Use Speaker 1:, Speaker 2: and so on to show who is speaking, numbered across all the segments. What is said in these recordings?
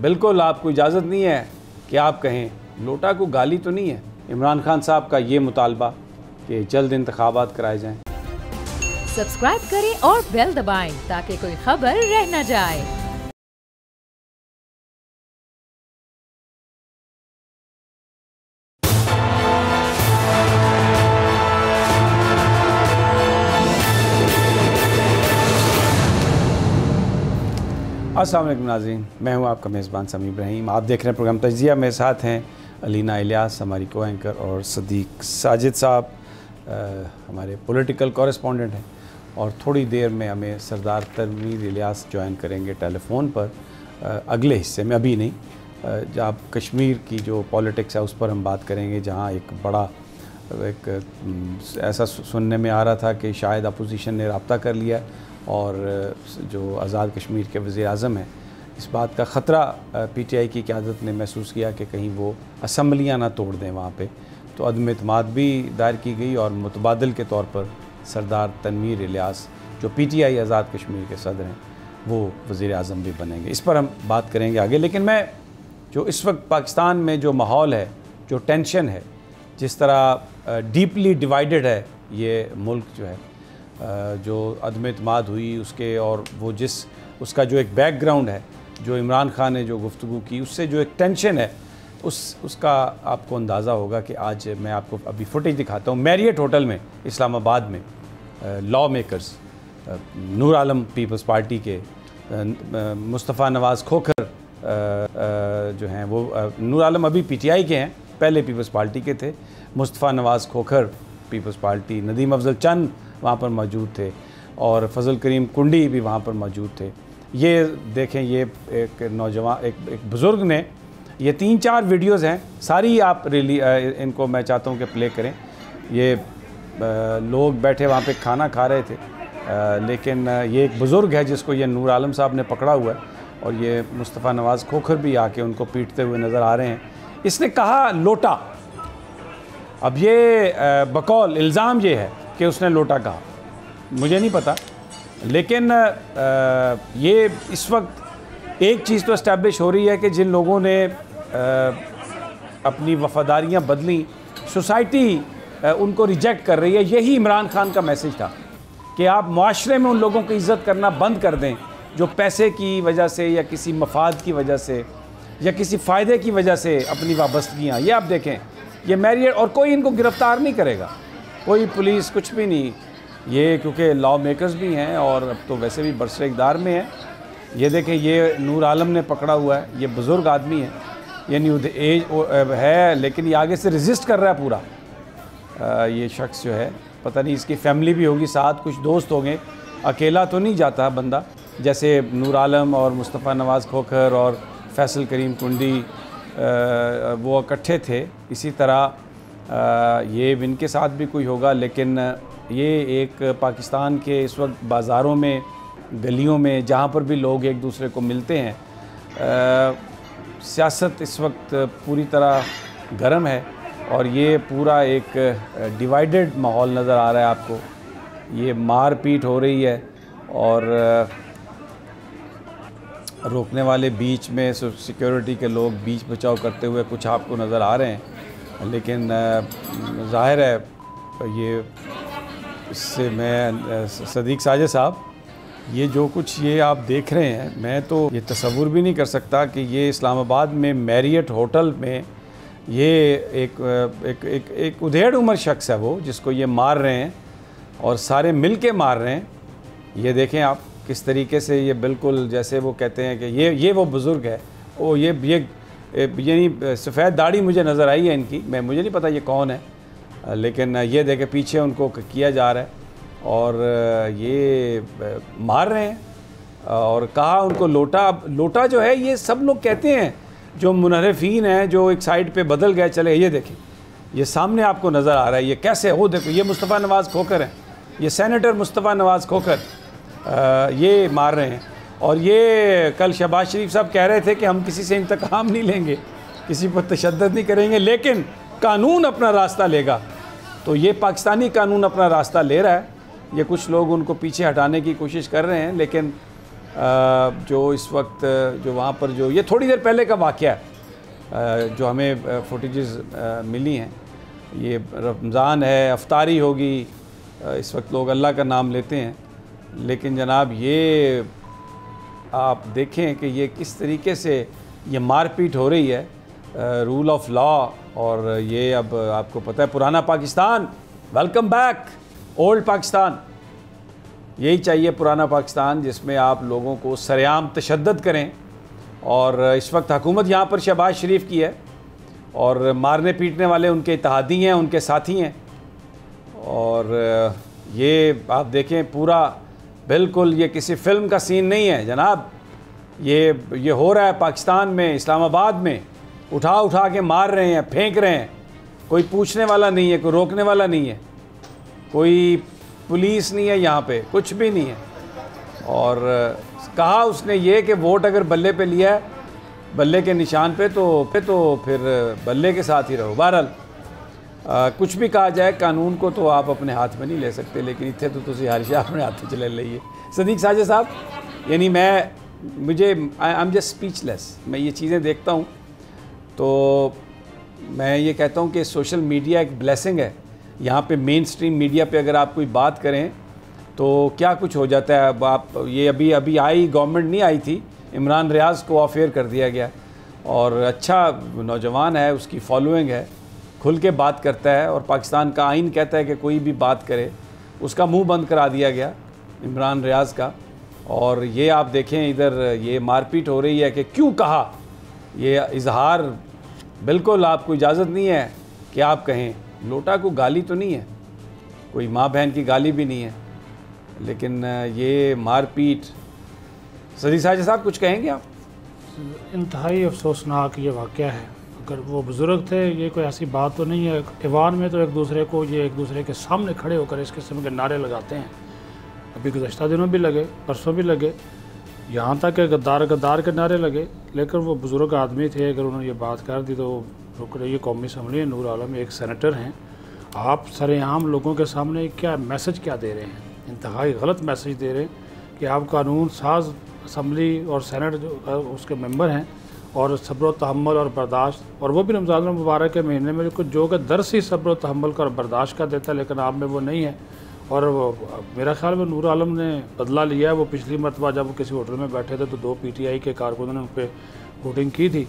Speaker 1: बिल्कुल आपको इजाज़त नहीं है कि आप कहें। लोटा को गाली तो नहीं है। इमरान खान साहब का ये मुतालबा कि जल्द इंतखाबात कराए जाएं।
Speaker 2: सब्सक्राइब करें और बेल दबाएं ताकि कोई खबर रह न जाए।
Speaker 1: अस्सलाम वालेकुम नाज़रीन, मैं हूं आपका मेज़बान समी इब्राहिम। आप देख रहे हैं प्रोग्राम तज्ज़िया। मेरे साथ हैं अलीना इलियास हमारी को एंकर और सदीक साजिद साहब हमारे पॉलिटिकल कॉरेस्पॉन्डेंट हैं। और थोड़ी देर में हमें सरदार तनवीर इलियास ज्वाइन करेंगे टेलीफोन पर अगले हिस्से में, अभी नहीं। जहाँ कश्मीर की जो पॉलिटिक्स है उस पर हम बात करेंगे, जहाँ एक बड़ा ऐसा सुनने में आ रहा था कि शायद अपोजिशन ने रब्ता कर लिया और जो आज़ाद कश्मीर के वज़ीर-ए-आज़म हैं, इस बात का ख़तरा पीटीआई की क़यादत ने महसूस किया कि कहीं वो असम्बलियाँ ना तोड़ दें वहाँ पे। तो अदम एतमाद भी दायर की गई और मुतबादिल के तौर पर सरदार तनवीर इलियास जो पीटीआई आज़ाद कश्मीर के सदर हैं वो वज़ीर-ए-आज़म भी बनेंगे। इस पर हम बात करेंगे आगे। लेकिन मैं जो इस वक्त पाकिस्तान में जो माहौल है, जो टेंशन है, जिस तरह डीपली डिवाइडेड है ये मुल्क जो है, जो अदम एतमाद हुई उसके और वो उसका जो एक बैकग्राउंड है, जो इमरान खान ने जो गुफ्तगू की उससे जो एक टेंशन है उसका आपको अंदाज़ा होगा कि आज मैं आपको अभी फुटेज दिखाता हूँ। मैरियट होटल में इस्लामाबाद में law makers, Noor Alam peoples party के मुस्तफ़ा नवाज़ खोखर जो हैं वो, नूर आलम अभी पीटीआई के हैं, पहले पीपल्स पार्टी के थे। मुस्तफ़ा नवाज़ खोखर पीपल्स पार्टी, नदीम अफजल चंद वहाँ पर मौजूद थे और फजल करीम कुंडी भी वहाँ पर मौजूद थे। ये देखें, ये एक नौजवान एक बुज़ुर्ग ने, ये 3-4 वीडियोज़ हैं, सारी आप इनको मैं चाहता हूँ कि प्ले करें। ये लोग बैठे वहाँ पे खाना खा रहे थे, लेकिन ये एक बुज़ुर्ग है जिसको ये नूर आलम साहब ने पकड़ा हुआ है और ये मुस्तफ़ा नवाज़ खोखर भी आके उनको पीटते हुए नज़र आ रहे हैं। इसने कहा लोटा। अब ये बकौल इल्ज़ाम ये है कि उसने लोटा कहा, मुझे नहीं पता, लेकिन ये इस वक्त एक चीज़ तो इस्टेब्लिश हो रही है कि जिन लोगों ने अपनी वफ़ादारियाँ बदली, सोसाइटी उनको रिजेक्ट कर रही है। यही इमरान खान का मैसेज था कि आप माशरे में उन लोगों की इज़्ज़त करना बंद कर दें जो पैसे की वजह से या किसी मफाद की वजह से या किसी फ़ायदे की वजह से अपनी वाबस्तगियाँ, ये आप देखें, ये मैरियट, और कोई इनको गिरफ़्तार नहीं करेगा, कोई पुलिस कुछ भी नहीं। ये क्योंकि लॉ मेकर्स भी हैं और अब तो वैसे भी बरसर इक़्तिदार में है। ये देखें, ये नूर आलम ने पकड़ा हुआ है, ये बुज़ुर्ग आदमी है, ये न्यू एज है, लेकिन ये आगे से रेजिस्ट कर रहा है पूरा। ये शख्स जो है, पता नहीं इसकी फैमिली भी होगी साथ, कुछ दोस्त होंगे, अकेला तो नहीं जाता बंदा। जैसे नूर आलम और मुस्तफ़ा नवाज़ खोखर और फैसल करीम कुंडी वो इकट्ठे थे, इसी तरह ये इनके साथ भी कोई होगा। लेकिन ये एक पाकिस्तान के इस वक्त बाज़ारों में, गलियों में, जहाँ पर भी लोग एक दूसरे को मिलते हैं, सियासत इस वक्त पूरी तरह गर्म है और ये पूरा एक डिवाइडेड माहौल नज़र आ रहा है आपको। ये मार पीट हो रही है और रोकने वाले बीच में, सिक्योरिटी के लोग बीच बचाव करते हुए कुछ आपको नज़र आ रहे हैं। लेकिन ज़ाहिर है ये, इससे मैं सदीक साजिद साहब, ये जो कुछ ये आप देख रहे हैं, मैं तो ये तसव्वुर भी नहीं कर सकता कि ये इस्लामाबाद में मैरियट होटल में ये एक उधेड़ उम्र शख्स है वो, जिसको ये मार रहे हैं और सारे मिल के मार रहे हैं। ये देखें आप किस तरीके से, ये बिल्कुल जैसे वो कहते हैं कि ये वो बुज़ुर्ग है, ओ ये सफ़ेद दाढ़ी मुझे नज़र आई है इनकी, मुझे नहीं पता ये कौन है, लेकिन ये देखें पीछे उनको किया जा रहा है और ये मार रहे हैं और कहा उनको लोटा। लोटा जो है, ये सब लोग कहते हैं जो मुनहरिफीन हैं, जो एक साइड पे बदल गए चले। ये देखें, ये सामने आपको नज़र आ रहा है, ये कैसे हो, देखो ये मुस्तफ़ा नवाज़ खोखर हैं, ये सेनेटर मुस्तफ़ा नवाज़ खोखर ये मार रहे हैं। और ये कल शहबाज शरीफ साहब कह रहे थे कि हम किसी से इंतकाम नहीं लेंगे, किसी पर तशद्दुद नहीं करेंगे, लेकिन कानून अपना रास्ता लेगा। तो ये पाकिस्तानी कानून अपना रास्ता ले रहा है। ये कुछ लोग उनको पीछे हटाने की कोशिश कर रहे हैं, लेकिन जो इस वक्त जो वहाँ पर जो ये थोड़ी देर पहले का वाक़या जो हमें फुटेजेस मिली हैं, ये रमज़ान है, अफ्तारी होगी, इस वक्त लोग अल्लाह का नाम लेते हैं, लेकिन जनाब ये आप देखें कि ये किस तरीके से ये मारपीट हो रही है, रूल ऑफ लॉ। और ये अब आपको पता है पुराना Pakistan, welcome back old Pakistan, यही चाहिए पुराना पाकिस्तान जिसमें आप लोगों को सरेआम तशद्दुद करें। और इस वक्त हुकूमत यहाँ पर शहबाज शरीफ की है और मारने पीटने वाले उनके इत्तेहादी हैं, उनके साथी हैं। और ये आप देखें पूरा बिल्कुल ये किसी फ़िल्म का सीन नहीं है जनाब, ये हो रहा है पाकिस्तान में, इस्लामाबाद में, उठा उठा के मार रहे हैं, फेंक रहे हैं, कोई पूछने वाला नहीं है, कोई रोकने वाला नहीं है, कोई पुलिस नहीं है यहाँ पे, कुछ भी नहीं है। और कहा उसने ये कि वोट अगर बल्ले पे लिया है, बल्ले के निशान पे, तो फिर बल्ले के साथ ही रहो। बहरहाल कुछ भी कहा जाए, कानून को तो आप अपने हाथ में नहीं ले सकते, लेकिन इतने तो तुसी हर शे अपने हाथ में चले लीजिए। सदीक साजिद साहब, यानी आई एम जस्ट स्पीचलेस। मैं ये चीज़ें देखता हूँ तो मैं ये कहता हूँ कि सोशल मीडिया एक ब्लेसिंग है। यहाँ पे मेन स्ट्रीम मीडिया पे अगर आप कोई बात करें तो क्या कुछ हो जाता है। अब आप ये अभी आई गवर्नमेंट नहीं आई थी, इमरान रियाज को ऑफ एयर कर दिया गया, और अच्छा नौजवान है, उसकी फॉलोइंग है, खुल के बात करता है, और पाकिस्तान का आइन कहता है कि कोई भी बात करे उसका मुंह बंद करा दिया गया इमरान रियाज का। और ये आप देखें इधर ये मारपीट हो रही है कि क्यों कहा, ये इजहार बिल्कुल आपको इजाज़त नहीं है कि आप कहें। लोटा को गाली तो नहीं है, कोई माँ बहन की गाली भी नहीं है, लेकिन ये मारपीट। सदी साहब कुछ कहेंगे आप?
Speaker 3: इंतहाई अफसोसनाक ये वाक़या है। अगर वो बुज़ुर्ग थे, ये कोई ऐसी बात तो नहीं है। ईवान में तो एक दूसरे के सामने खड़े होकर इस किस्म के नारे लगाते हैं। अभी गुज़श्ता दिनों भी लगे, परसों भी लगे, यहाँ तक कि गद्दार के नारे लगे। लेकिन वो बुज़ुर्ग आदमी थे, अगर उन्होंने ये बात कर दी तो रुक रही है। कौमी असम्बली है, नूर आलम एक सेनेटर हैं, आप सरेआम लोगों के सामने क्या मैसेज क्या दे रहे हैं? इंतहाई गलत मैसेज दे रहे हैं कि आप कानून साज असम्बली और सेनेट जो उसके मेंबर हैं, और सब्र तहम्मुल और बर्दाश्त, और वो भी रमज़ान मुबारक के महीने में कुछ जो कि दर्स ही सब्र तहम्मुल का और बर्दाश्त का देता है, लेकिन आप में वो नहीं है। और मेरा ख्याल में नूर आलम ने बदला लिया है। वो पिछली मरतबा जब वो किसी होटल में बैठे थे तो 2 PTI के कारकुनों ने उन पर वोटिंग की थी,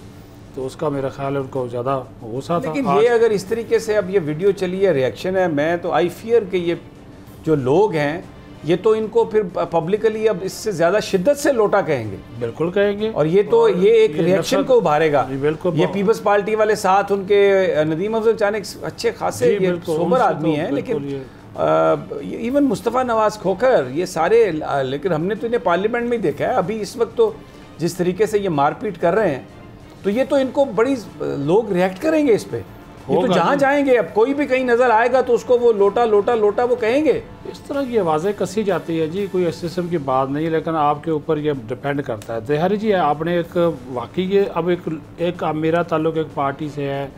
Speaker 3: तो उसका मेरा ख्याल है उनको ज़्यादा गुस्सा था।
Speaker 1: लेकिन ये अगर इस तरीके से अब ये वीडियो चली है, रिएक्शन है, मैं तो आई फियर कि ये जो लोग हैं ये तो इनको फिर पब्लिकली अब इससे ज़्यादा शिद्दत से लोटा कहेंगे।
Speaker 3: बिल्कुल कहेंगे।
Speaker 1: और ये तो ये एक रिएक्शन को उभारेगा।
Speaker 3: बिल्कुल।
Speaker 1: ये पीपल्स पार्टी वाले साथ उनके नदीम अफजल चानिक अच्छे खासे सोबर आदमी हैं, लेकिन इवन मुस्तफ़ा नवाज़ खोखर, ये सारे, लेकिन हमने तो इन्हें पार्लियामेंट में ही देखा है। अभी इस वक्त तो जिस तरीके से ये मारपीट कर रहे हैं, तो ये तो इनको बड़ी लोग रिएक्ट करेंगे इस पे। ये तो जहाँ जाएंगे, अब कोई भी कहीं नज़र आएगा तो उसको वो लोटा लोटा लोटा वो कहेंगे।
Speaker 3: इस तरह की आवाज़ें कसी जाती है जी, कोई इस किस्म की बात नहीं है, लेकिन आपके ऊपर ये डिपेंड करता है। जहरी जी, आपने एक वाकई ये अब एक मेरा ताल्लुक एक पार्टी से है,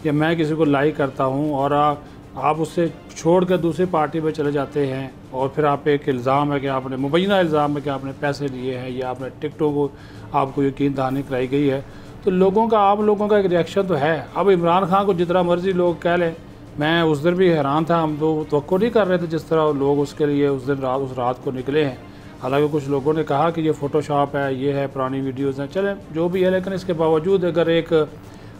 Speaker 3: या मैं किसी को लाइक करता हूँ और आप उससे छोड़ कर दूसरी पार्टी में चले जाते हैं, और फिर आप एक इल्ज़ाम है कि आपने मुबैना इल्ज़ाम है कि आपने पैसे लिए हैं, या आपने टिकटों को आपको यकीन दहानी कराई गई है, तो लोगों का, आप लोगों का एक रिएक्शन तो है। अब इमरान खान को जितना मर्जी लोग कह लें, मैं उस दिन भी हैरान था, हम तो तवक्को नहीं कर रहे थे जिस तरह लोग उसके लिए उस रात को निकले हैं। हालांकि कुछ लोगों ने कहा कि ये फ़ोटोशॉप है, ये है, पुरानी वीडियोज़ हैं, चलें जो भी है, लेकिन इसके बावजूद अगर एक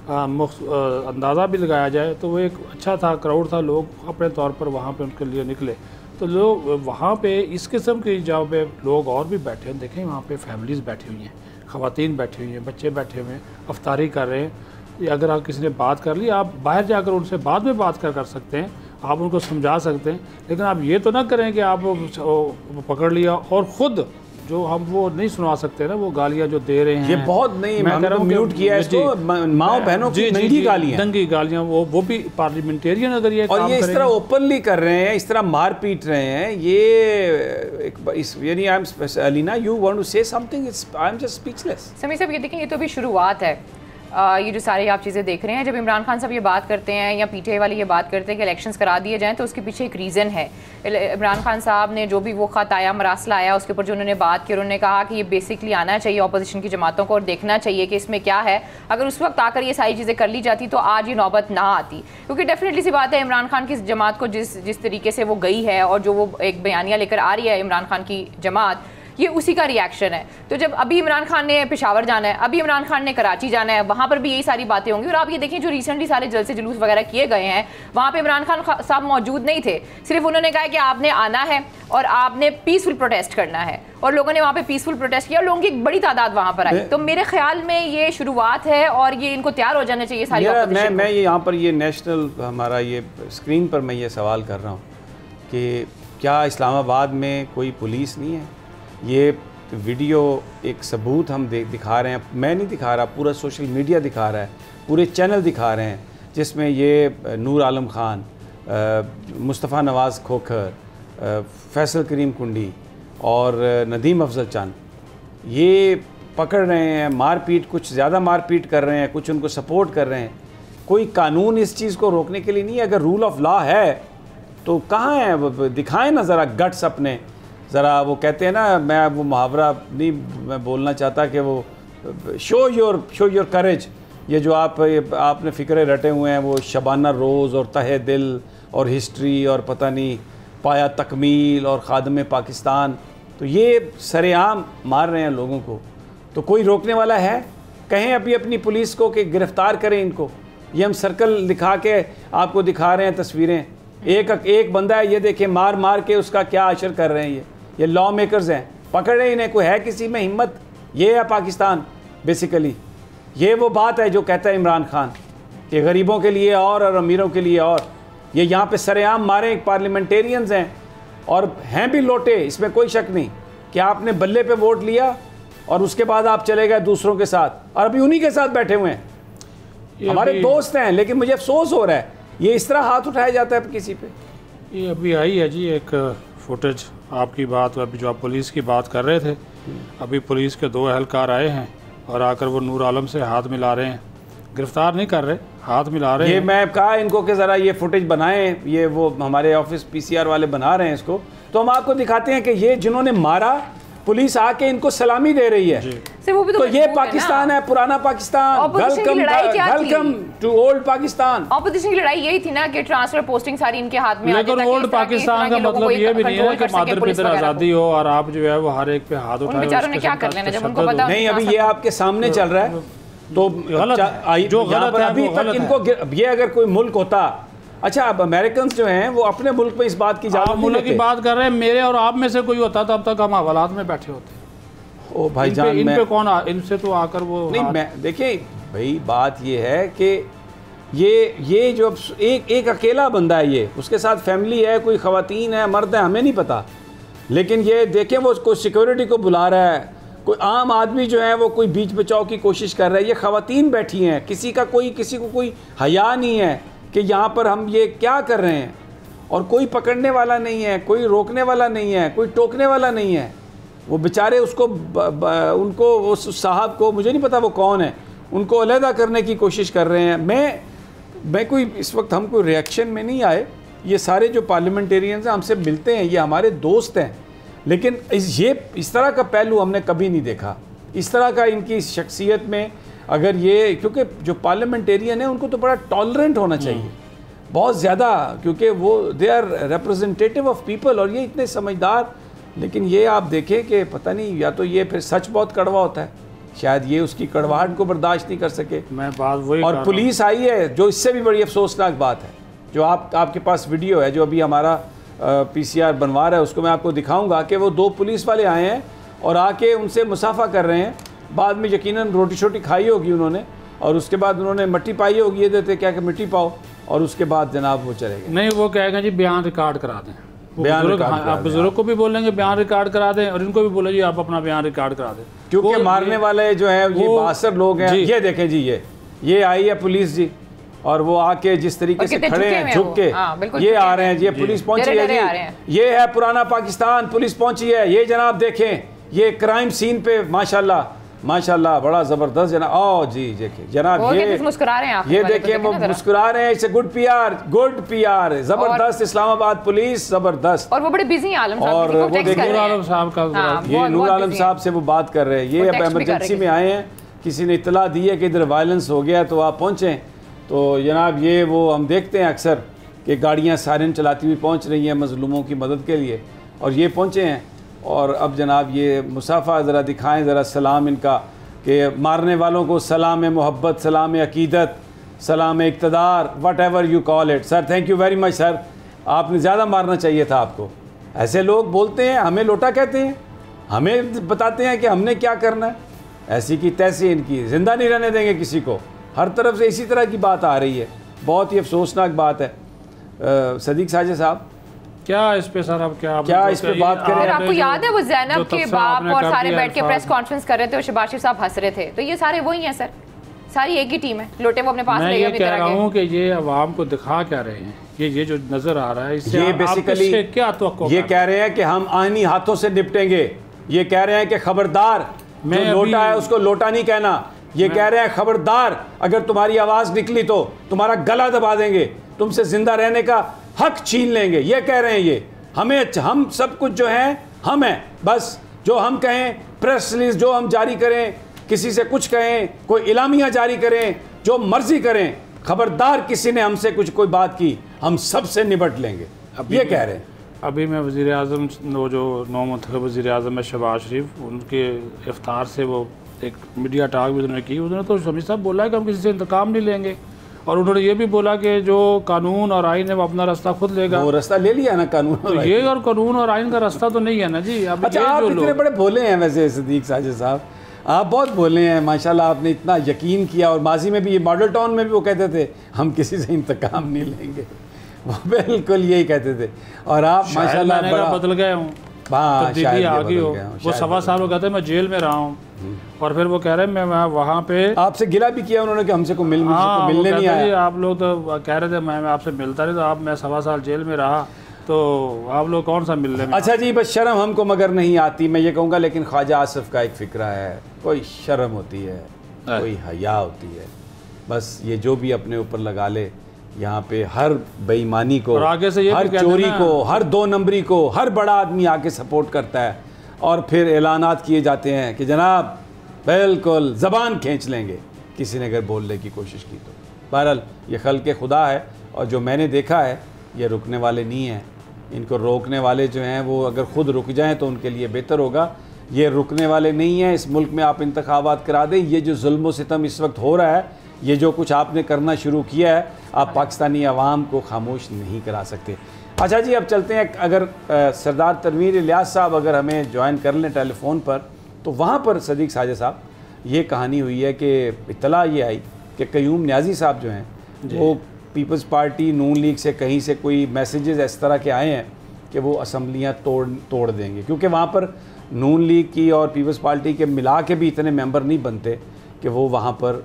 Speaker 3: अंदाज़ा भी लगाया जाए तो वो एक अच्छा था, क्राउड था, लोग अपने तौर पर वहाँ पे उनके लिए निकले। तो लोग वहाँ पे इस किस्म की जगह पे लोग और भी बैठे हैं, देखें वहाँ पे फैमिलीज़ बैठी हुई हैं, ख़वातीन बैठी हुई हैं, बच्चे बैठे हुए हैं, अफ्तारी कर रहे हैं। अगर आप किसी ने बात कर ली, आप बाहर जाकर उनसे बाद में बात कर सकते हैं, आप उनको समझा सकते हैं, लेकिन आप ये तो ना करें कि आप पकड़ लिया और ख़ुद जो हम वो नहीं सुना सकते ना, वो गालियाँ जो दे रहे हैं,
Speaker 1: ये बहुत नहीं, मैं म्यूट किया इसको, माओ बहनों की नंगी गालियाँ,
Speaker 3: नंगी गालियाँ, वो भी पार्लियामेंटेरियन अगर ये
Speaker 1: और ये इस तरह ओपनली कर रहे हैं, इस तरह मार पीट रहे हैं, ये यानी I am Alina, you want to say something, I am just speechless.
Speaker 4: Sameer साहब, ये देखें, ये तो अभी शुरुआत है, ये जो सारी आप चीज़ें देख रहे हैं, जब इमरान खान साहब ये बात करते हैं या पीटीआई वाले ये बात करते हैं कि इलेक्शंस करा दिए जाएं, तो उसके पीछे एक रीज़न है। इमरान खान साहब ने जो भी वो ख़त आया, मरासला आया, उसके ऊपर जो उन्होंने बात की, उन्होंने कहा कि ये बेसिकली आना चाहिए अपोजिशन की जमातों को और देखना चाहिए कि इसमें क्या है। अगर उस वक्त आकर ये सारी चीज़ें कर ली जाती तो आज ये नौबत ना आती, क्योंकि डेफिनेटली सी बात है इमरान खान की जमात को जिस तरीके से वो गई है और जो वो एक बयानिया लेकर आ रही है इमरान खान की जमात, ये उसी का रिएक्शन है। तो जब अभी इमरान खान ने पेशावर जाना है, अभी इमरान खान ने कराची जाना है, वहाँ पर भी यही सारी बातें होंगी। और आप ये देखें जो रिसेंटली सारे जलसे जुलूस वगैरह किए गए हैं, वहाँ पे इमरान खान साहब मौजूद नहीं थे। सिर्फ उन्होंने कहा कि आपने आना है और आपने पीसफुल प्रोटेस्ट करना है, और लोगों ने वहाँ पे पीसफुल प्रोटेस्ट किया और लोगों की एक बड़ी तादाद वहाँ पर आई। तो मेरे ख्याल में ये शुरुआत है और ये इनको तैयार हो जाना चाहिए सारी ऑपोजिशन को।
Speaker 1: मैं ये यहाँ पर ये नेशनल हमारा ये स्क्रीन पर मैं ये सवाल कर रहा हूँ कि क्या इस्लामाबाद में कोई पुलिस नहीं है? ये वीडियो एक सबूत हम दिखा रहे हैं, मैं नहीं दिखा रहा, पूरा सोशल मीडिया दिखा रहा है, पूरे चैनल दिखा रहे हैं, जिसमें ये नूर आलम खान, मुस्तफ़ा नवाज़ खोखर, फैसल करीम कुंडी और नदीम अफजल चंद ये पकड़ रहे हैं, मारपीट, कुछ ज़्यादा मारपीट कर रहे हैं, कुछ उनको सपोर्ट कर रहे हैं। कोई कानून इस चीज़ को रोकने के लिए नहीं है। अगर रूल ऑफ लॉ है तो कहाँ है? दिखाएं ना ज़रा गट्स अपने, ज़रा। वो कहते हैं ना, मैं वो मुहावरा नहीं मैं बोलना चाहता कि वो शो योर करेज। ये जो आपने फ़िक्रे रटे हुए हैं, वो शबाना रोज़ और तहे दिल और हिस्ट्री और पता नहीं पाया तकमील और खादम पाकिस्तान, तो ये सरेआम मार रहे हैं लोगों को। तो कोई रोकने वाला है? कहें अभी अपनी पुलिस को कि गिरफ़्तार करें इनको। ये हम सर्कल दिखा के आपको दिखा रहे हैं तस्वीरें, एक बंदा है, ये देखें मार मार के उसका क्या असर कर रहे हैं। ये लॉ मेकर्स हैं, पकड़ रहे इन्हें। कोई है किसी में हिम्मत? ये है पाकिस्तान बेसिकली। ये वो बात है जो कहता है इमरान खान कि गरीबों के लिए और अमीरों के लिए और। ये यहाँ पे सरेआम मारे पार्लियामेंटेरियंस हैं और हैं भी लोटे, इसमें कोई शक नहीं कि आपने बल्ले पे वोट लिया और उसके बाद आप चले गए दूसरों के साथ और अभी उन्हीं के साथ बैठे हुए हैं। हमारे दोस्त हैं, लेकिन मुझे अफसोस हो रहा है ये इस तरह हाथ उठाया जाता है किसी पे।
Speaker 3: ये अभी आई है जी एक फुटेज आपकी बात, अभी जो आप पुलिस की बात कर रहे थे, अभी पुलिस के 2 एहलकार आए हैं और आकर वो नूर आलम से हाथ मिला रहे हैं, गिरफ्तार नहीं कर रहे, हाथ मिला रहे हैं।
Speaker 1: ये मैं कहा इनको कि ज़रा ये फुटेज बनाएं, ये वो हमारे ऑफिस पीसीआर वाले बना रहे हैं इसको, तो हम आपको दिखाते हैं कि ये जिन्होंने मारा, पुलिस आके इनको सलामी दे रही है।
Speaker 4: वो भी
Speaker 1: तो ये पाकिस्तान है, पुराना Pakistan. Welcome to old Pakistan.
Speaker 4: Opposition की लड़ाई यही थी ना कि ट्रांसफर पोस्टिंग सारी इनके हाथ में आ
Speaker 3: लेकिन ओल्ड पाकिस्तान का मतलब ये भी नहीं है कि मादर पितर आज़ादी हो और आप जो है वो हर एक पे हाथ उठाए।
Speaker 4: बेचारों ने क्या कर लेना जब उनको पता
Speaker 1: नहीं। अभी ये आपके सामने चल रहा है तो
Speaker 3: गलत है, जो गलत है
Speaker 1: अभी तक इनको ये अगर कोई मुल्क होता, अच्छा अब अमेरिकन जो हैं वो अपने मुल्क में इस बात की
Speaker 3: आप मुल्क की बात कर रहे हैं, मेरे और आप में से कोई होता तो अब तक हम हवालात में बैठे होते।
Speaker 1: ओ भाईजान,
Speaker 3: इन पे कौन इनसे तो आकर वो
Speaker 1: नहीं। मैं देखिए भाई, बात ये है कि ये जो एक अकेला बंदा है, ये उसके साथ फैमिली है, कोई ख़वातीन है, मर्द है, हमें नहीं पता, लेकिन ये देखें वो कोई सिक्योरिटी को बुला रहा है, कोई आम आदमी जो है वो कोई बीच बचाव की कोशिश कर रहा है, ये ख़वातीन बैठी हैं, किसी को कोई हया नहीं है कि यहाँ पर हम ये क्या कर रहे हैं, और कोई पकड़ने वाला नहीं है, कोई रोकने वाला नहीं है, कोई टोकने वाला नहीं है। वो बेचारे उसको उनको उस साहब को, मुझे नहीं पता वो कौन है, उनको अलहदा करने की कोशिश कर रहे हैं। मैं कोई इस वक्त हम कोई रिएक्शन में नहीं आए। ये सारे जो पार्लियामेंटेरियंस हैं हमसे मिलते हैं, ये हमारे दोस्त हैं, लेकिन इस तरह का पहलू हमने कभी नहीं देखा। इस तरह का इनकी शख्सियत में अगर ये, क्योंकि जो पार्लियामेंटेरियन है उनको तो बड़ा टॉलरेंट होना चाहिए, बहुत ज़्यादा, क्योंकि वो they are representative of people, और ये इतने समझदार। लेकिन ये आप देखें कि पता नहीं, या तो ये फिर सच बहुत कड़वा होता है, शायद ये उसकी कड़वाहट को बर्दाश्त नहीं कर सके।
Speaker 3: मैं बात वही
Speaker 1: और पुलिस आई है, जो इससे भी बड़ी अफसोसनाक बात है, जो आपके पास वीडियो है जो अभी हमारा पीसीआर बनवा रहा है, उसको मैं आपको दिखाऊंगा कि वो 2 पुलिस वाले आए हैं और आके उनसे मुसाफा कर रहे हैं। बाद में यकीनन रोटी शोटी खाई होगी उन्होंने, और उसके बाद उन्होंने मिट्टी पाई होगी, ये देते क्या कि मिट्टी पाओ, और उसके बाद जनाब वो चले गए।
Speaker 3: नहीं, वो कहेगा जी बयान रिकॉर्ड करा दें, आप बुजुर्ग को भी बोलेंगे बयान रिकॉर्ड करा दें, और इनको भी बोले जी आप अपना बयान रिकॉर्ड करा दें,
Speaker 1: क्योंकि मारने वाले जो है ये 62 लोग हैं। ये देखें जी, ये आई है पुलिस जी, और वो आके जिस तरीके से खड़े हैं झुक के, ये आ रहे हैं, ये पुलिस पहुंची है जी, ये है पुराना पाकिस्तान, पुलिस पहुंची है। ये जनाब देखें, ये क्राइम सीन पे माशाल्लाह माशाल्लाह बड़ा ज़बरदस्त जनाब। ओ जी देखिए जनाब, ये
Speaker 4: मुस्कुरा रहे हैं आप,
Speaker 1: ये देखिए वो मुस्कुरा रहे हैं। इसे गुड पीआर ज़बरदस्त। इस्लामाबाद पुलिस ज़बरदस्त।
Speaker 4: और वो बड़े बिजी हैं आलम साहब,
Speaker 1: और वो देखिए
Speaker 3: नूर आलम साहब का,
Speaker 1: ये नूर आलम साहब से वो बात कर रहे हैं। ये अब एमरजेंसी में आए हैं, किसी ने इत्तला दी है कि इधर वायलेंस हो गया तो आप पहुँचें। तो जनाब ये वो हम देखते हैं अक्सर कि गाड़ियाँ सायरन चलाती हुई पहुँच रही हैं मज़लूमों की मदद के लिए, और ये पहुँचे हैं। और अब जनाब ये मुसाफ़ा ज़रा दिखाएं, ज़रा सलाम इनका, कि मारने वालों को सलाम मोहब्बत, सलाम अकीदत, सलाम इक़्तिदार, whatever you call it. Sir thank you very much sir, आपने ज़्यादा मारना चाहिए था आपको। ऐसे लोग बोलते हैं, हमें लोटा कहते हैं, हमें बताते हैं कि हमने क्या करना है। ऐसी की तैसी इनकी, ज़िंदा नहीं रहने देंगे किसी को। हर तरफ से इसी तरह की बात आ रही है, बहुत ही अफसोसनाक बात है। सदीक साजिद साहब
Speaker 3: क्या इस पे सर, अब
Speaker 1: क्या इस पे बात करें?
Speaker 4: और आपको याद है वो ज़ैनब के बाप और सारे बैठ के प्रेस कॉन्फ्रेंस कर रहे थे और शहबाज शरीफ साहब हंस रहे थे, तो ये सारे वही हैं सर, सारी एक ही टीम है। लोटे वो अपने पास ले गए।
Speaker 3: मैं ये कह रहा हूँ कि ये अवाम को दिखा क्या रहे हैं, ये जो नजर आ रहा है इससे
Speaker 1: ये बेसिकली
Speaker 3: क्या तो
Speaker 1: ये कह रहे हैं कि हम आईनी हाथों से निपटेंगे। ये कह रहे हैं कि खबरदार, जो लोटा है उसको लोटा नहीं कहना। ये कह रहे हैं खबरदार, अगर तुम्हारी आवाज़ निकली तो तुम्हारा गला दबा देंगे, तुमसे जिंदा रहने का हक छीन लेंगे। ये कह रहे हैं ये हम सब कुछ जो है हम हैं, बस जो हम कहें, प्रेस रिलीज जो हम जारी करें, किसी से कुछ कहें, कोई इलामिया जारी करें, जो मर्जी करें, खबरदार किसी ने हमसे कोई बात की, हम सबसे निपट लेंगे। ये कह रहे हैं।
Speaker 3: अभी मैं वज़ीर आज़म, वो जो नौ मुंतखब वज़ीर आज़म है शहबाज शरीफ, उनके इफ्तार से वो एक मीडिया टॉक भी उन्होंने की। उन्होंने तो शमी साहब बोला है कि हम किसी से इंतकाम नहीं लेंगे, और उन्होंने ये भी बोला कि जो कानून और आइन है वो अपना रास्ता खुद लेगा।
Speaker 1: वो रास्ता ले लिया ना कानून,
Speaker 3: तो ये और कानून और आइन का रास्ता तो नहीं है ना जी। अब
Speaker 1: अच्छा, आप इतने बड़े भोले हैं वैसे सदीक साजिद साहब, आप बहुत भोले हैं माशाल्लाह। आपने इतना यकीन किया, और माजी में भी ये मॉडल टाउन में भी वो कहते थे हम किसी से इंतकाम नहीं लेंगे, वो बिल्कुल यही कहते थे। और आप माशाल्लाह बड़ा
Speaker 3: बदल गए हूँ, तब्दीली आ गई हो। वो 1.25 साल वो कहते हैं मैं जेल में रहा हूँ, और फिर वो कह रहे हैं मैं वहाँ पे
Speaker 1: आपसे गिला भी किया उन्होंने कि हमसे को मिलने नहीं आया।
Speaker 3: आप लोग तो कह रहे थे मैं आपसे मिलता नहीं, तो आप मैं 1.25 साल जेल में रहा, तो आप लोग कौन सा मिलने में।
Speaker 1: अच्छा जी, बस शर्म हमको मगर नहीं आती, मैं ये कहूँगा। लेकिन ख्वाजा आसिफ का एक फ़िक्रा है, कोई शर्म होती है, कोई हया होती है। बस ये जो भी अपने ऊपर लगा ले, यहाँ पे हर बेईमानी को,
Speaker 3: आगे से
Speaker 1: हर चोरी को, हर 2 नंबरी को हर बड़ा आदमी आके सपोर्ट करता है, और फिर ऐलानात किए जाते हैं कि जनाब बिल्कुल ज़बान खींच लेंगे किसी ने अगर बोलने की कोशिश की तो। बहरहाल ये खल्क़े खुदा है, और जो मैंने देखा है ये रुकने वाले नहीं हैं। इनको रोकने वाले जो हैं वो अगर ख़ुद रुक जाएं तो उनके लिए बेहतर होगा। ये रुकने वाले नहीं हैं। इस मुल्क में आप इंतखाबात करा दें, ये जो जुल्म व सितम इस वक्त हो रहा है, ये जो कुछ आपने करना शुरू किया है, आप पाकिस्तानी अवाम को खामोश नहीं करा सकते। अच्छा जी, अब चलते हैं। अगर सरदार तनवीर इलियास साहब अगर हमें ज्वाइन कर लें टेलीफोन पर, तो वहाँ पर सदीक साजिद साहब ये कहानी हुई है कि इत्तला ये आई कि क़य्यूम न्याज़ी साहब जो हैं वो पीपल्स पार्टी नून लीग से कहीं से कोई मैसेजेस इस तरह के आए हैं कि वो असम्बलियाँ तोड़ देंगे, क्योंकि वहाँ पर नून लीग की और पीपल्स पार्टी के मिला के भी इतने मेंबर नहीं बनते कि वो वहाँ पर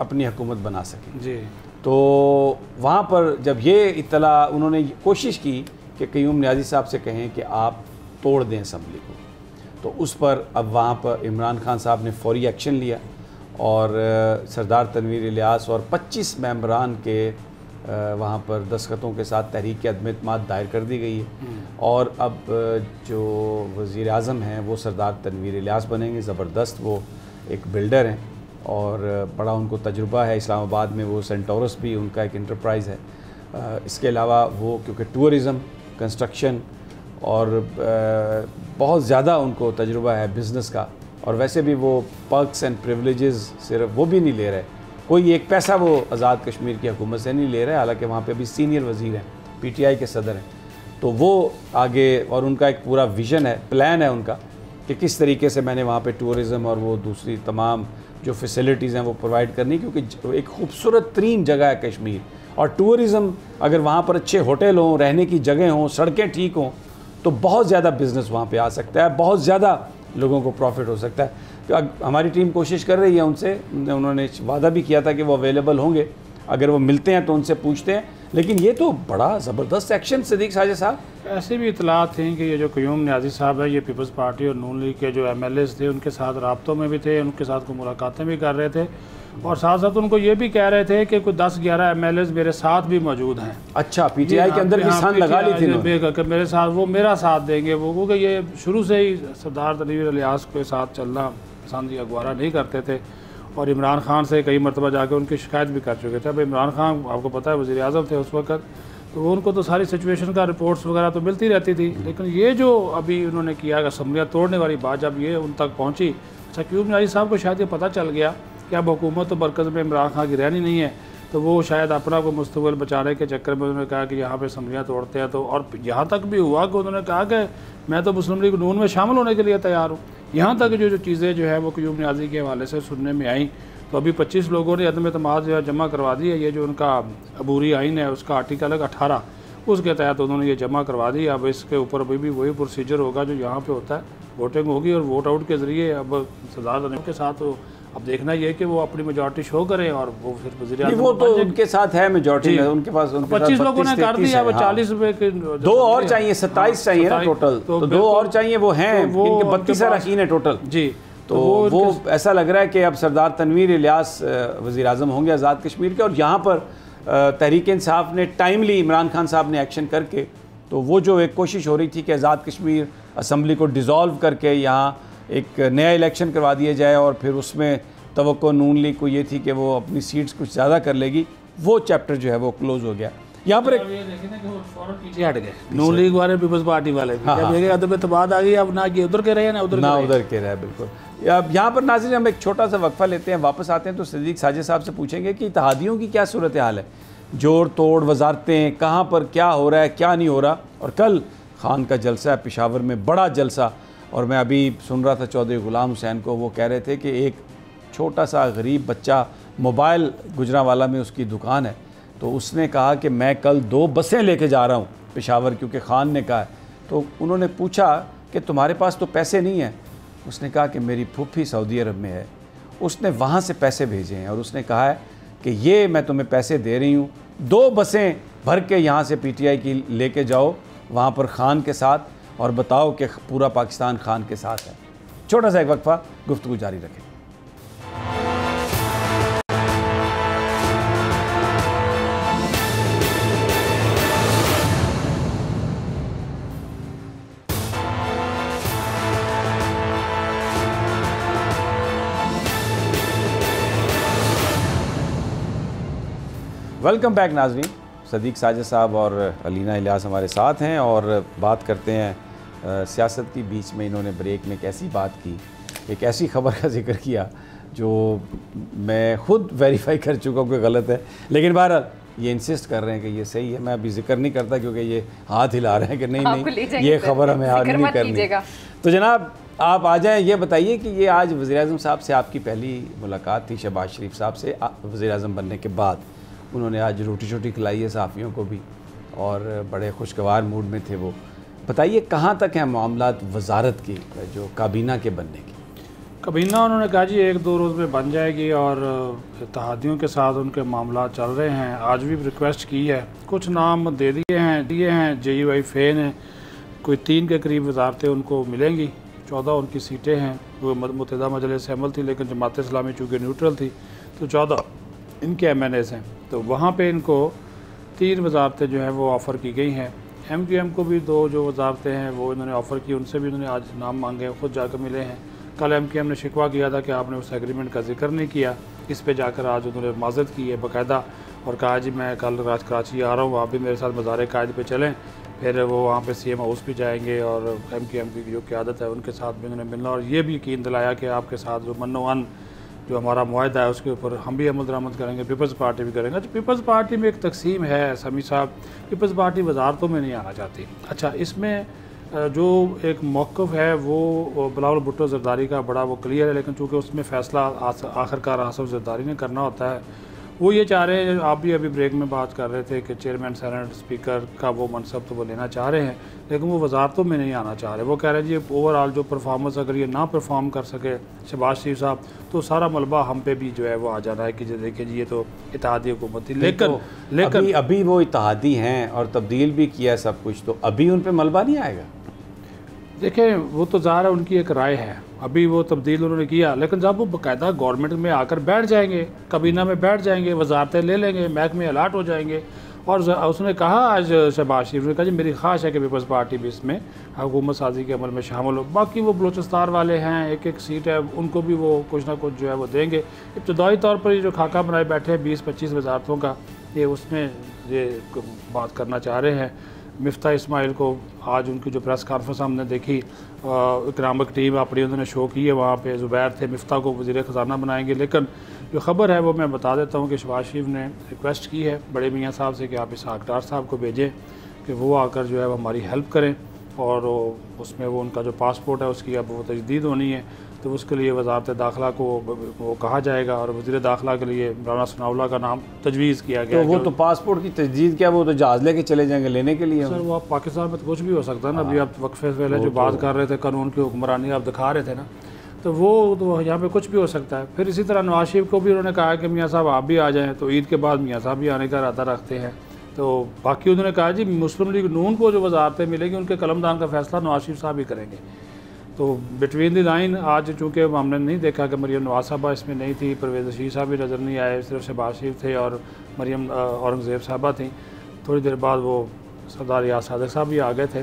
Speaker 1: अपनी हुकूमत बना सकें जी। तो वहाँ पर जब ये इत्तला, उन्होंने कोशिश की कि क़य्यूम न्याज़ी साहब से कहें कि आप तोड़ दें असम्बली को, तो उस पर अब वहाँ पर इमरान खान साहब ने फौरी एक्शन लिया, और सरदार तनवीर इलियास और 25 मेंबरान के वहाँ पर दस्तखतों के साथ तहरीक अदम एतमाद दायर कर दी गई है। और अब जो वज़ीर आज़म हैं वो सरदार तनवीर इलियास बनेंगे। ज़बरदस्त, वो एक बिल्डर हैं और बड़ा उनको तजुर्बा है। इस्लामाबाद में वो सेंटोरस भी उनका एक इंटरप्राइज़ है। इसके अलावा वो क्योंकि टूरिज़म, कंस्ट्रक्शन और बहुत ज़्यादा उनको तजुर्बा है बिज़नेस का, और वैसे भी वो पर्क्स एंड प्रिविलेजेस सिर्फ वो भी नहीं ले रहे, कोई एक पैसा वो आज़ाद कश्मीर की हुकूमत से नहीं ले रहे। हालांकि वहाँ पे भी सीनियर वज़ीर हैं, PTI के सदर हैं, तो वो आगे, और उनका एक पूरा विज़न है, प्लान है उनका कि किस तरीके से मैंने वहाँ पे टूरिज़म और वो दूसरी तमाम जो फैसिलिटीज़ हैं वो प्रोवाइड करनी, क्योंकि एक खूबसूरत तरीन जगह है कश्मीर। और टूरिज़म अगर वहाँ पर अच्छे होटल हों, रहने की जगह हों, सड़कें ठीक हों, तो बहुत ज़्यादा बिज़नेस वहाँ पे आ सकता है, बहुत ज़्यादा लोगों को प्रॉफिट हो सकता है। तो हमारी टीम कोशिश कर रही है उनसे, उन्होंने वादा भी किया था कि वो अवेलेबल होंगे, अगर वो मिलते हैं तो उनसे पूछते हैं। लेकिन ये तो बड़ा ज़बरदस्त एक्शन सदीक साजिद साहब।
Speaker 3: ऐसी भी इतलात थी कि ये जो क़यूम न्याज़ी साहब है, ये पीपल्स पार्टी और नून लीग के जो MLAs थे उनके साथ राब्तों में भी थे, उनके साथ को मुलाकातें भी कर रहे थे, और साथ साथ उनको ये भी कह रहे थे कि कोई 10-11 MLAs मेरे साथ भी मौजूद हैं।
Speaker 1: अच्छा, PTI के अंदर भी सान लगा ली थी
Speaker 3: कि मेरे साथ, वो मेरा साथ देंगे वो, क्योंकि ये शुरू से ही सरदार तनवीर इलियास के साथ चलना पसंद या गवारा नहीं करते थे, और इमरान खान से कई मरतबा जाकर उनकी शिकायत भी कर चुके थे। अब इमरान खान आपको पता है वज़ीर आज़म थे उस वक्त, तो उनको तो सारी सिचुएशन का रिपोर्ट्स वगैरह तो मिलती रहती थी, लेकिन ये जो अभी उन्होंने किया असम्बलियाँ तोड़ने वाली बात जब ये उन तक पहुँची, अच्छा क़यूम न्याज़ी साहब को शायद ये पता चल गया कि अब हुकूमत तो मरकज़ में इमरान खान की रहनी नहीं है, तो वो शायद अपना को मुस्तक़बिल बचाने के चक्कर में उन्होंने कहा कि यहाँ पे असम्बलियाँ तोड़ते हैं। तो और यहाँ तक भी हुआ कि उन्होंने कहा कि मैं तो मुस्लिम लीग नून में शामिल होने के लिए तैयार हूँ। यहाँ तक जो चीज़ें जो है वो क़यूम न्याज़ी के हवाले से सुनने में आई, तो अभी 25 लोगों ने अदम एतमाद जो है जमा करवा दी है। ये जो उनका अबूरी आइन है उसका आर्टिकल 18, उसके तहत उन्होंने ये जमा करवा दी। अब इसके ऊपर अभी भी वही प्रोसीजर होगा जो यहाँ पे होता है, वोटिंग होगी और वोट आउट के ज़रिए अब सरदार के साथ अब देखना ये कि वो अपनी मेजॉरिटी शो करें और वो फिर वज़ीर-ए-आज़म
Speaker 1: वो तो उनके साथ है मेजॉरिटी, उनके पास
Speaker 3: 25 लोगों ने कर दिया। अब 40 रुपए के
Speaker 1: 2 और चाहिए, 27 चाहिए ना टोटल, तो 2 और चाहिए, वो हैं इनके 32 अरकान है टोटल जी। तो वो ऐसा लग रहा है कि अब सरदार तनवीर इलियास वज़ीर-ए-आज़म होंगे आज़ाद कश्मीर के, और यहाँ पर तहरीक इंसाफ ने टाइमली इमरान खान साहब ने एक्शन करके, तो वो जो एक कोशिश हो रही थी कि आज़ाद कश्मीर असम्बली को डिज़ोल्व करके यहाँ एक नया इलेक्शन करवा दिया जाए और फिर उसमें तवक्को नून लीग को ये थी कि वो अपनी सीट्स कुछ ज़्यादा कर लेगी, वो चैप्टर जो है वो क्लोज़ हो गया। यहाँ पर
Speaker 3: पीछे हट गए नून लीग वाले, पीपल्स पार्टी वाले, अदब एतमाद आ गई, अब ना ये उधर के रहे ना उधर के रहे।
Speaker 1: बिल्कुल। अब यहाँ पर नाज़रीन हम एक छोटा सा वक्फा लेते हैं, वापस आते हैं तो सदीक साजिद साहब से पूछेंगे कि इत्तेहादियों की क्या सूरत हाल है, जोड़ तोड़ वजारतें कहाँ पर क्या हो रहा है क्या नहीं हो रहा। और कल खान का जलसा है पेशावर में, बड़ा जलसा, और मैं अभी सुन रहा था चौधरी गुलाम हुसैन को, वो कह रहे थे कि एक छोटा सा गरीब बच्चा मोबाइल गुजरांवाला में उसकी दुकान है, तो उसने कहा कि मैं कल 2 बसें लेके जा रहा हूँ पेशावर, क्योंकि खान ने कहा है। तो उन्होंने पूछा कि तुम्हारे पास तो पैसे नहीं हैं, उसने कहा कि मेरी फूफी सऊदी अरब में है, उसने वहाँ से पैसे भेजे हैं और उसने कहा है कि ये मैं तुम्हें पैसे दे रही हूँ, 2 बसें भर के यहाँ से PTI की लेके जाओ वहाँ पर खान के साथ, और बताओ कि पूरा पाकिस्तान खान के साथ है। छोटा सा एक वक्फा, गुफ्तगू जारी रखें। वेलकम बैक नाज़रीन, सदीक साजिद साहब और अलीना इलियास हमारे साथ हैं और बात करते हैं सियासत की। बीच में इन्होंने ब्रेक में एक ऐसी बात की, एक ऐसी ख़बर का जिक्र किया जो मैं ख़ुद वेरीफाई कर चुका हूँ कि गलत है, लेकिन बहरहाल ये इंसिस्ट कर रहे हैं कि ये सही है। मैं अभी जिक्र नहीं करता क्योंकि ये हाथ हिला रहे हैं कि नहीं ये ख़बर हमें आज नहीं करनी। तो जनाब आप आ जाएँ, ये बताइए कि ये आज वज़ीर-ए-आज़म साहब से आपकी पहली मुलाकात थी, शहबाज शरीफ साहब से वज़ीर-ए-आज़म बनने के बाद। उन्होंने आज रोटी शोटी खिलाई है सहाफ़ियों को भी और बड़े खुशगवार मूड में थे वो। बताइए कहाँ तक हैं मामलात वजारत की, जो काबीना के बनने की?
Speaker 3: काबीना उन्होंने कहा जी 1-2 रोज़ में बन जाएगी और इत्तेहादियों के साथ उनके मामला चल रहे हैं। आज भी रिक्वेस्ट की है, कुछ नाम दे दिए हैं JUI फ़े ने, कोई 3 के करीब वजारतें उनको मिलेंगी, 14 उनकी सीटें हैं। वो मुत्तहिदा मजलिस अमल थी लेकिन जमात इस्लामी चूँकि न्यूट्रल थी तो 14 इनके MNAs हैं, तो वहाँ पे इनको 3 वजारतें जो हैं वो ऑफ़र की गई हैं। MQM को भी 2 जो वजारतें हैं वो इन्होंने ऑफ़र की, उनसे भी इन्होंने आज नाम मांगे, ख़ुद जाकर मिले हैं। कल MQM ने शिकवा किया था कि आपने उस एग्रीमेंट का जिक्र नहीं किया, इस पे जाकर आज उन्होंने माज़रत की है बाकायदा और कहा जी मैं कल रात कराची आ रहा हूँ, आप भी मेरे साथ मज़ार कायद पे चलें। फिर वो वहाँ पे CM हाउस भी जाएंगे और MQM की जो क़यादत है उनके साथ भी उन्होंने मिलना और ये भी यकीन दिलाया कि आपके साथ जो मनो-अन जो हमारा मुआहदा है उसके ऊपर हम भी अमल दरामद करेंगे, पीपल्स पार्टी भी करेंगे। तो पीपल्स पार्टी में एक तकसीम है समी साहब, पीपल्स पार्टी वजारतों में नहीं आना चाहती। अच्छा, इसमें जो एक मौक़िफ़ है वो बिलावल भुट्टो ज़रदारी का बड़ा वो क्लियर है, लेकिन चूँकि उसमें फ़ैसला आखिरकार आसिफ ज़रदारी ने करना होता है, वो ये चाह रहे हैं, आप भी अभी ब्रेक में बात कर रहे थे कि चेयरमैन सेनेट स्पीकर का वो मनसब तो वो लेना चाह रहे हैं, लेकिन वो वजारतों में नहीं आना चाह रहे। वो कह रहे हैं जी ओवरऑल जो परफॉर्मेंस अगर ये ना परफॉर्म कर सके शहबाज शरीफ साहब, तो सारा मलबा हम पे भी जो है वो आ जाना है कि जो देखिए जी ये तो इत्तेहादी हुकूमत थी। लेकिन
Speaker 1: अभी वो इत्तेहादी हैं और तब्दील भी किया सब कुछ, तो अभी उन पे मलबा नहीं आएगा।
Speaker 3: देखें वो तो ज़ाहिर है उनकी एक राय है, अभी वो तब्दील उन्होंने किया, लेकिन जब वो बाकायदा गवर्नमेंट में आकर बैठ जाएंगे, काबीना में बैठ जाएंगे, वजारतें ले लेंगे, महकमे अलाट हो जाएंगे। और उसने कहा आज शहबाज शरीफ ने कहा जी मेरी ख्वाहिश है कि पीपल्स पार्टी भी इसमें हुकूमत साजी के अमल में शामिल हो। बाकी वो बलोचिस्तान वाले हैं, एक एक सीट है, उनको भी वो कुछ ना कुछ जो है वो देंगे। इब्तदाई तौर पर ये जो खाका बनाए बैठे हैं 20-25 वजारतों का, ये उसमें ये बात करना चाह रहे हैं। मिफ्ता इस्माइल को आज उनकी जो प्रेस कॉन्फ्रेंस हमने देखी, इकरामिक टीम अपनी उन्होंने शो की है, वहाँ पे ज़ुबैर थे, मिफ्ता को वज़ीर ख़जाना बनाएंगे। लेकिन जो ख़बर है वो मैं बता देता हूँ कि शहबाज शरीफ ने रिक्वेस्ट की है बड़े मियाँ साहब से कि आप इसहाक डार साहब को भेजें कि वो आकर जो है वो हमारी हेल्प करें, और उसमें वो उनका जो पासपोर्ट है उसकी अब वो तजदीद होनी है, तो उसके लिए वजारत दाखिला को वो कहा जाएगा और वज़ीर दाखिला के लिए मौलाना सनाउल्लाह का नाम तजवीज़ किया गया।
Speaker 1: तो वो तो पासपोर्ट की तजदीद क्या, वो तो जहाज़ लेके चले जाएंगे लेने के लिए।
Speaker 3: सर वो आप पाकिस्तान में तो कुछ भी हो सकता है ना। अभी आप वक्फे पहले जो बात कर रहे थे कानून की हुक्मरानी आप दिखा रहे थे ना, तो वो तो यहाँ पे कुछ भी हो सकता है। फिर इसी तरह नवाज शरीफ को भी उन्होंने कहा कि मियाँ साहब आप भी आ जाएँ, तो ईद के बाद मियाँ साहब भी आने का इरादा रखते हैं। तो बाकी उन्होंने कहा जी मुस्लिम लीग नून को जो वजारतें मिलेगी उनके कलमदान का फैसला नवाज शरीफ साहब ही करेंगे। तो बिटवीन द लाइन आज चूँकि हमने नहीं देखा कि मरियम नवाज साहबा इसमें नहीं थी, परवेज़ रशीद साहब भी नज़र नहीं आए, सिर्फ शहबाज शरीफ थे और मरियम औरंगज़ेब साहबा थी। थोड़ी देर बाद वो सरदार याद सादिक साहब भी आ गए थे।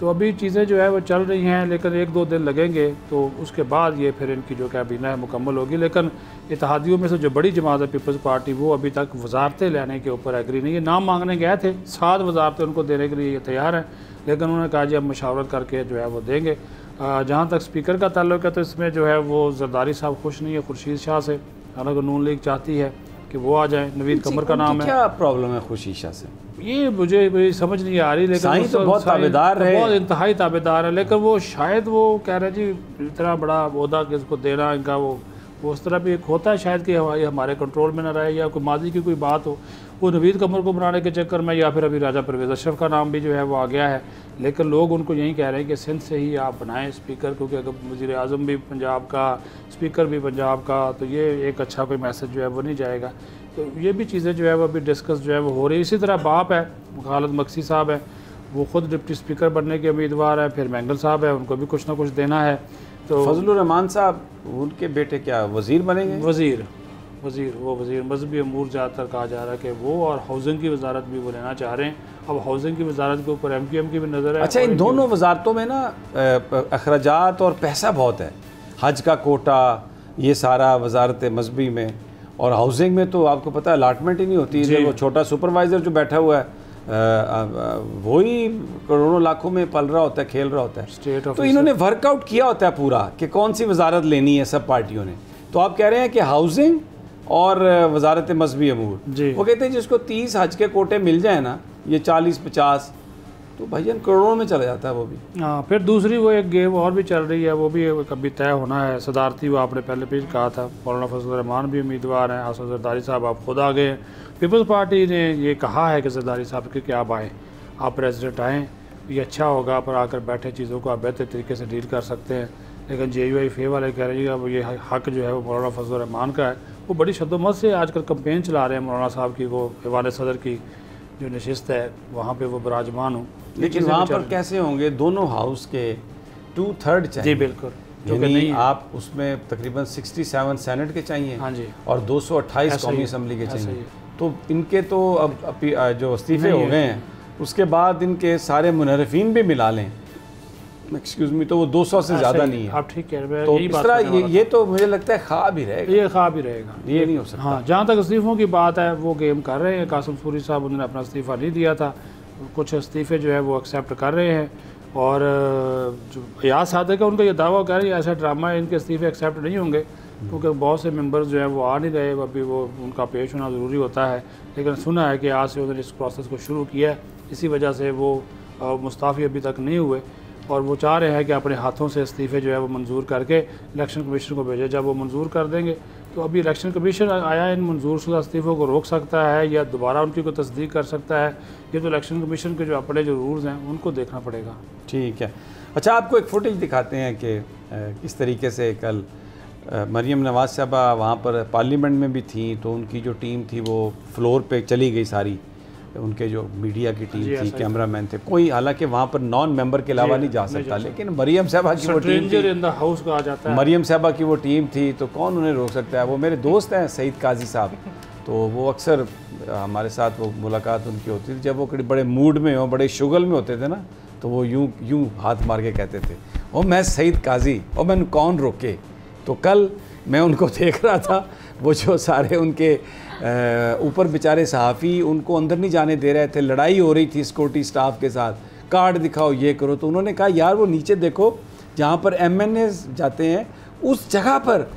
Speaker 3: तो अभी चीज़ें जो है वो चल रही हैं, लेकिन 1-2 दिन लगेंगे, तो उसके बाद ये फिर इनकी जो कैबिना है मुकम्मल होगी। लेकिन इत्तेहादियों में से जो बड़ी जमात है पीपल्स पार्टी, वो अभी तक वजारतें लेने के ऊपर एग्री नहीं है। नाम मांगने गए थे, 7 वजारतें उनको देने के लिए ये तैयार हैं, लेकिन उन्होंने कहा जी अब मशावरत करके जो है वो देंगे। जहाँ तक स्पीकर का ताल्लुक है तो इसमें जो है वो जरदारी साहब खुश नहीं है खुर्शीद शाह से, हालांकि नून लीग चाहती है कि वो आ जाए। नवीद कमर का नाम है।
Speaker 1: क्या प्रॉब्लम है खुर्शीद शाह से,
Speaker 3: ये मुझे समझ नहीं आ रही। लेकिन
Speaker 1: तो बहुत ताबेदार है,
Speaker 3: बहुत इंतहाई ताबेदार है, लेकिन वो शायद वो कह रहे जी इतना बड़ा ओहदा किसको देना इनका, वो उस तरह भी एक होता है शायद कि हमारे कंट्रोल में ना रहे, या कोई माजी की कोई बात हो, वो नवीद कमर को बनाने के चक्कर में, या फिर अभी राजा परवेज़ अशरफ का नाम भी जो है वो आ गया है। लेकिन लोग उनको यही कह रहे हैं कि सिंध से ही आप बनाएं स्पीकर, क्योंकि अगर वज़ीर आज़म भी पंजाब का, स्पीकर भी पंजाब का, तो ये एक अच्छा कोई मैसेज जो है वो नहीं जाएगा। तो ये भी चीज़ें जो है वो अभी डिस्कस जो है वो हो रही है। इसी तरह बाप है खालिद मक्सी साहब है, वो ख़ुद डिप्टी स्पीकर बनने के उम्मीदवार है। फिर मैंगल साहब है, उनको भी कुछ ना कुछ देना है। तो
Speaker 1: फजलुर रहमान साहब उनके बेटे क्या वज़ीर बनेंगे?
Speaker 3: वज़ीर वो वज़ीर मजहबी अमूर ज़्यादातर कहा जा रहा है कि वो, और हाउसिंग की वजारत भी वो लेना चाह रहे हैं। अब हाउसिंग की वजारत के ऊपर MQM की भी नज़र है।
Speaker 1: अच्छा, इन दोनों वजारतों में ना अखराजात और पैसा बहुत है, हज का कोटा, ये सारा वजारत मजहबी में, और हाउसिंग में तो आपको पता है अलाटमेंट ही नहीं होती है। वो छोटा सुपरवाइज़र जो बैठा हुआ है वही करोड़ों लाखों में पल रहा होता है, खेल रहा होता है। तो इन्होंने वर्कआउट किया होता है पूरा कि कौन सी वजारत लेनी है सब पार्टियों ने। तो आप कह रहे हैं कि हाउसिंग और वजारत मजहबी अमूर, वो कहते हैं जिसको 30 हज के कोटे मिल जाए ना, ये 40-50, तो भाईजान करोड़ों में चला जाता है वो भी।
Speaker 3: हाँ, फिर दूसरी वो एक गेम और भी चल रही है, वो भी कभी तय होना है। सदारती वो आपने पहले भी कहा था, मौलाना फजल रहमान भी उम्मीदवार हैं, आसफ जरदारी साहब आप खुद आ गए। पीपल्स पार्टी ने ये कहा है कि जरदारी साहब के आप आएँ, आप प्रेसिडेंट आएँ, ये अच्छा होगा, पर आकर बैठे चीज़ों को आप बेहतर तरीके से डील कर सकते हैं। लेकिन JUIF वाले कह रहे हैं अब ये हक जो है वो मौलाना फजल रहमान का है। वो बड़ी शद्दोमत से आजकल कंपेन चला रहे हैं मौलाना साहब की, वो ऐवान सदर की जो नशिस्त है वहाँ पे वो बराजमान हो।
Speaker 1: लेकिन वहाँ पर कैसे होंगे, दोनों हाउस के 2/3 चाहिए।
Speaker 3: जी बिल्कुल,
Speaker 1: जो कि नहीं, आप उसमें तकरीबन 67 सेनेट के चाहिए।
Speaker 3: हाँ जी,
Speaker 1: और 228 कौमी असम्बली के चाहिए। तो इनके तो अब जो इस्तीफे हो गए हैं उसके बाद इनके सारे मुनरफीन भी मिला लें, एक्सक्यूज मी, तो वो 200 से ज़्यादा नहीं है।
Speaker 3: आप ठीक कह रहे हैं।
Speaker 1: तो इस तरह ये तो मुझे लगता है ख्वाब ही रहेगा,
Speaker 3: ये ख्वाब ही रहेगा,
Speaker 1: ये नहीं हो सकता।
Speaker 3: हाँ, जहाँ तक इस्तीफ़ों की बात है वो गेम कर रहे हैं। कासिम सूरी साहब उन्होंने अपना इस्तीफ़ा नहीं दिया था, कुछ इस्तीफ़े जो है वो एक्सेप्ट कर रहे हैं। और जो याद सादिक है उनका ये दावा कर रही है ऐसा ड्रामा है, इनके इस्तीफ़े एक्सेप्ट नहीं होंगे, क्योंकि बहुत से मेंबर्स जो है वो आ नहीं रहे, अभी वो उनका पेश होना ज़रूरी होता है। लेकिन सुना है कि आज से उन्होंने इस प्रोसेस को शुरू किया है, इसी वजह से वो मुस्ताफ़ी अभी तक नहीं हुए, और वो चाह रहे हैं कि अपने हाथों से इस्तीफ़े जो है वो मंजूर करके इलेक्शन कमीशन को भेजे। जब वो मंजूर कर देंगे तो अभी इलेक्शन कमीशन आया इन मंजूर शुदा इस्तीफ़ों को रोक सकता है या दोबारा उनकी को तस्दीक कर सकता है, ये तो इलेक्शन कमीशन के जो अपने जो रूल्स हैं उनको देखना पड़ेगा।
Speaker 1: ठीक है। अच्छा, आपको एक फुटेज दिखाते हैं कि किस तरीके से कल मरियम नवाज़ साहबा वहाँ पर पार्लियामेंट में भी थी, तो उनकी जो टीम थी वो फ्लोर पे चली गई सारी, उनके जो मीडिया की टीम थी, कैमरामैन थे, कोई हालांकि वहाँ पर नॉन मेंबर के अलावा नहीं जा सकता, लेकिन मरियम साहबा की वो टीम थी,
Speaker 3: इन द हाउस कहा जाता है,
Speaker 1: मरियम साहबा की वो टीम थी, तो कौन उन्हें रोक सकता है। वो मेरे दोस्त हैं सईद काजी साहब, तो वो अक्सर हमारे साथ वो मुलाकात उनकी होती थी, जब वो बड़े मूड में हो, बड़े शुगल में होते थे ना, तो वो यूं हाथ मार के कहते थे, ओ मैं सईद काजी, और मैंने कौन रोके। तो कल मैं उनको देख रहा था, वो जो सारे उनके ऊपर बेचारे सहाफ़ी उनको अंदर नहीं जाने दे रहे थे, लड़ाई हो रही थी सिक्योरिटी स्टाफ के साथ, कार्ड दिखाओ, ये करो, तो उन्होंने कहा यार वो नीचे देखो जहाँ पर MNA जाते हैं उस जगह पर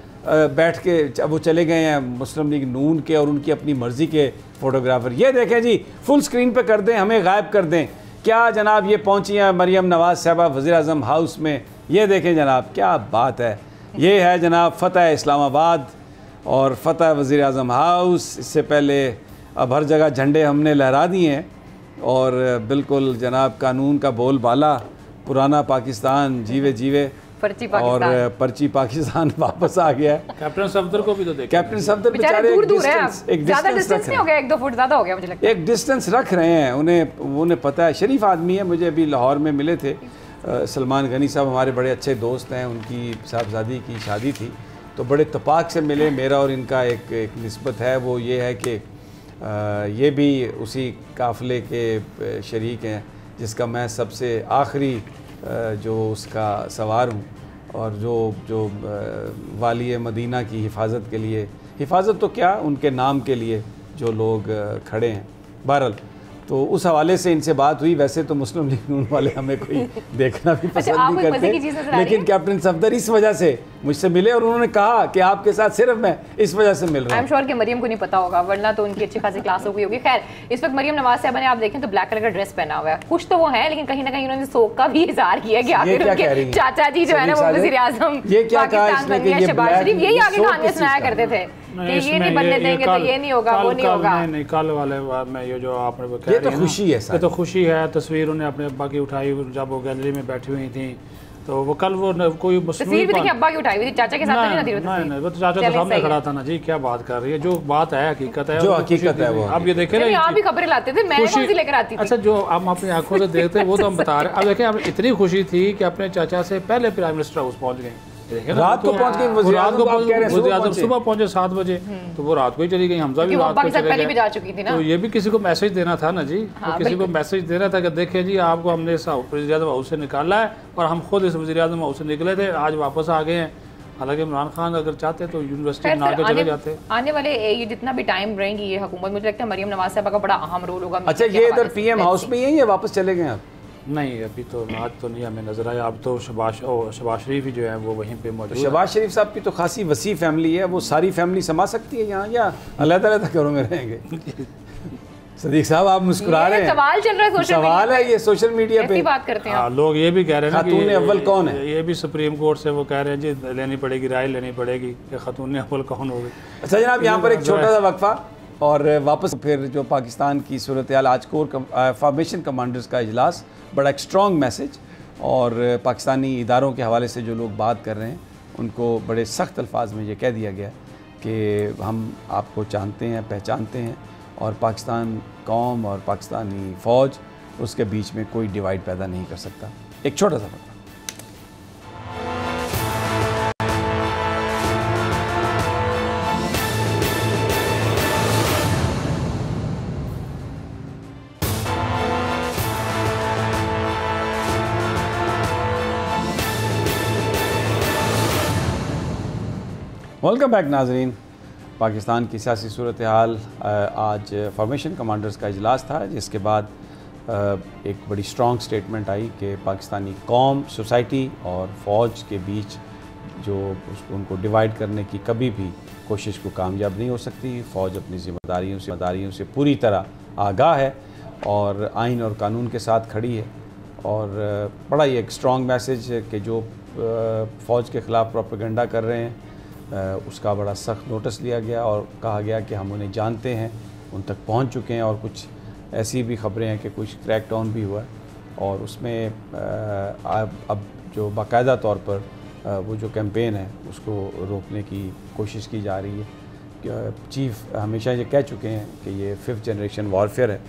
Speaker 1: बैठ के वो चले गए हैं मुस्लिम लीग नून के और उनकी अपनी मर्ज़ी के फ़ोटोग्राफ़र। ये देखें जी, फुल स्क्रीन पे कर दें, हमें गायब कर दें। क्या जनाब ये पहुँची हैं मरियम नवाज़ साहबा वज़ीर-ए-आज़म हाउस में, ये देखें जनाब, क्या बात है। ये है जनाब फ़तह इस्लामाबाद और फ़तह वज़ीर-ए-आज़म हाउस। इससे पहले अब हर जगह झंडे हमने लहरा दिए हैं और बिल्कुल जनाब कानून का बोलबाला, पुराना पाकिस्तान जीवे जीवे, और पर्ची पाकिस्तान वापस आ गया है।
Speaker 3: कैप्टन सफदर को भी तो देखिए,
Speaker 1: कैप्टन सफदर बेचारे
Speaker 4: एक डिस्टेंस नहीं हो गया, 1-2 फुट ज़्यादा हो गया मुझे लगता है,
Speaker 1: एक डिस्टेंस रख रहे हैं, उन्हें पता है। शरीफ आदमी है, मुझे अभी लाहौर में मिले थे सलमान गनी साहब, हमारे बड़े अच्छे दोस्त हैं, उनकी साहबजादी की शादी थी, तो बड़े इत्तेफाक से मिले। मेरा और इनका एक निस्बत है, वो ये है कि ये भी उसी काफ़िले के शरीक हैं जिसका मैं सबसे आखिरी जो उसका सवार हूँ, और जो वाली मदीना की हिफाजत के लिए, हिफाजत तो क्या उनके नाम के लिए जो लोग खड़े हैं। बहरहाल तो उस हवाले से इनसे बात हुई। वैसे तो मुस्लिम लीग नून वाले हमें कोई देखना भी पसंद नहीं करते, लेकिन कैप्टन सफदर इस वजह से मुझसे मिले और उन्होंने कहा कि आपके साथ सिर्फ मैं इस वजह से मिल रहा हूं।
Speaker 4: आई एम श्योर कि मरियम को नहीं पता होगा, वरना तो उनकी अच्छी खासी क्लास हो गई होगी। खैर, इस वक्त मरियम नवाज साहबा ने आप देखें तो ब्लैक कलर का ड्रेस पहना हुआ है, खुश तो वो है, लेकिन कहीं ना कहीं उन्होंने शोक का भी इजहार किया कि आखिर उनके चाचा जी जो है ना वो वज़ीर-ए-आज़म पाकिस्तान बन गए। शहबाज शरीफ यही आगे कहानियां सुनाया करते थे कि ये नहीं बनने देंगे, तो ये नहीं होगा, वो नहीं होगा।
Speaker 3: नहीं, कल वाले में ये जो आपने कह
Speaker 1: रही है, खुशी है,
Speaker 3: ये तो खुशी है। तस्वीर उन्हें अपने अब्बा की उठाई जब वो गैलरी में बैठी हुई थी, तो वो कल वो कोई
Speaker 4: तस्वीर भी देखिए अब्बा की उठाई हुई थी, चाचा के साथ नहीं थी।
Speaker 3: नहीं, वो तो चाचा तो सामने खड़ा था ना जी। क्या बात कर रही है, जो बात है हकीकत है,
Speaker 1: जो हकीकत है वो।
Speaker 3: आप ये देखें ना,
Speaker 4: आप भी खबरें लाते थे, मैं कौन सी लेकर आती थी।
Speaker 3: अच्छा, जो हम अपनी आंखों से देखते हैं वो तो हम बता रहे हैं। अब देखें, हमें इतनी खुशी थी कि अपने चाचा से पहले प्राइम मिनिस्टर हाउस पहुंच गए,
Speaker 1: रात को पहुंच गई,
Speaker 3: रात को वज़ीर-ए-आज़म सुबह पहुंचे 7 बजे, तो वो रात को ही चली गई, हमजा भी रात को चले गए,
Speaker 4: जा चुकी थी ना।
Speaker 3: तो ये भी किसी को मैसेज देना था ना जी, तो किसी को मैसेज देना था कि देखिए जी, आपको हमने इस वज़ीर-ए-आज़म हाउस से निकाला है और हम खुद इस वज़ीर-ए-आज़म हाउस से निकले थे, आज वापस आ गए हैं। हालांकि इमरान खान अगर चाहते तो यूनिवर्सिटी में आगे चले जाते।
Speaker 4: आने वाले ये जितना भी टाइम रहेंगी ये हुकूमत, मुझे लगता है मरियम नवाज साहबा का बड़ा अहम रोल होगा।
Speaker 1: अच्छा, ये इधर PM हाउस में ही है या वापस चले गए आप?
Speaker 3: नहीं, अभी तो आज तो नहीं हमें नजर आया। अब तो शहबाज शरीफ ही जो है वो वहीं पे मौजूद है।
Speaker 1: शहबाज शरीफ साहब की तो खासी वसी फैमिली है, वो सारी फैमिली समा सकती है यहाँ, या अलग-अलग घरों में रहेंगे? सदीक साहब आप मुस्कुरा रहे हैं,
Speaker 4: सवाल चल रहा है,
Speaker 1: सवाल है ये सोशल मीडिया पे
Speaker 4: बात करते हैं।
Speaker 3: लोग ये भी कह रहे हैं
Speaker 1: खातून अव्वल कौन है,
Speaker 3: ये भी सुप्रीम कोर्ट से वो कह रहे हैं जी लेनी पड़ेगी, राय लेनी पड़ेगी कि खातून अव्वल कौन होगी।
Speaker 1: अच्छा जनाब, यहाँ पर एक छोटा सा वक्फा और वापस फिर जो पाकिस्तान की सूरत हाल। आज कोर फॉर्मेशन कमांडर्स का इजलास, बड़ा एक स्ट्रॉन्ग मैसेज, और पाकिस्तानी इदारों के हवाले से जो लोग बात कर रहे हैं उनको बड़े सख्त अल्फाज में ये कह दिया गया कि हम आपको जानते हैं, पहचानते हैं, और पाकिस्तान कौम और पाकिस्तानी फ़ौज, उसके बीच में कोई डिवाइड पैदा नहीं कर सकता। एक छोटा सा वक्फा। वेलकम बैक नाजरीन। पाकिस्तान की सियासी सूरत हाल, आज फॉर्मेशन कमांडर्स का इजलास था, जिसके बाद एक बड़ी स्ट्रॉन्ग स्टेटमेंट आई कि पाकिस्तानी कौम, सोसाइटी और फ़ौज के बीच जो उनको डिवाइड करने की कभी भी कोशिश को कामयाब नहीं हो सकती। फ़ौज अपनी ज़िम्मेदारियों से पूरी तरह आगाह है और आइन और कानून के साथ खड़ी है, और बड़ा ही एक स्ट्रॉन्ग मैसेज है कि जो फ़ौज के ख़िलाफ़ प्रोपेगेंडा कर रहे हैं उसका बड़ा सख्त नोटिस लिया गया और कहा गया कि हम उन्हें जानते हैं, उन तक पहुंच चुके हैं, और कुछ ऐसी भी ख़बरें हैं कि कुछ क्रैकडाउन भी हुआ और उसमें अब जो बाकायदा तौर पर वो जो कैंपेन है उसको रोकने की कोशिश की जा रही है। चीफ हमेशा ये कह चुके हैं कि ये 5th जनरेशन वॉरफेयर है,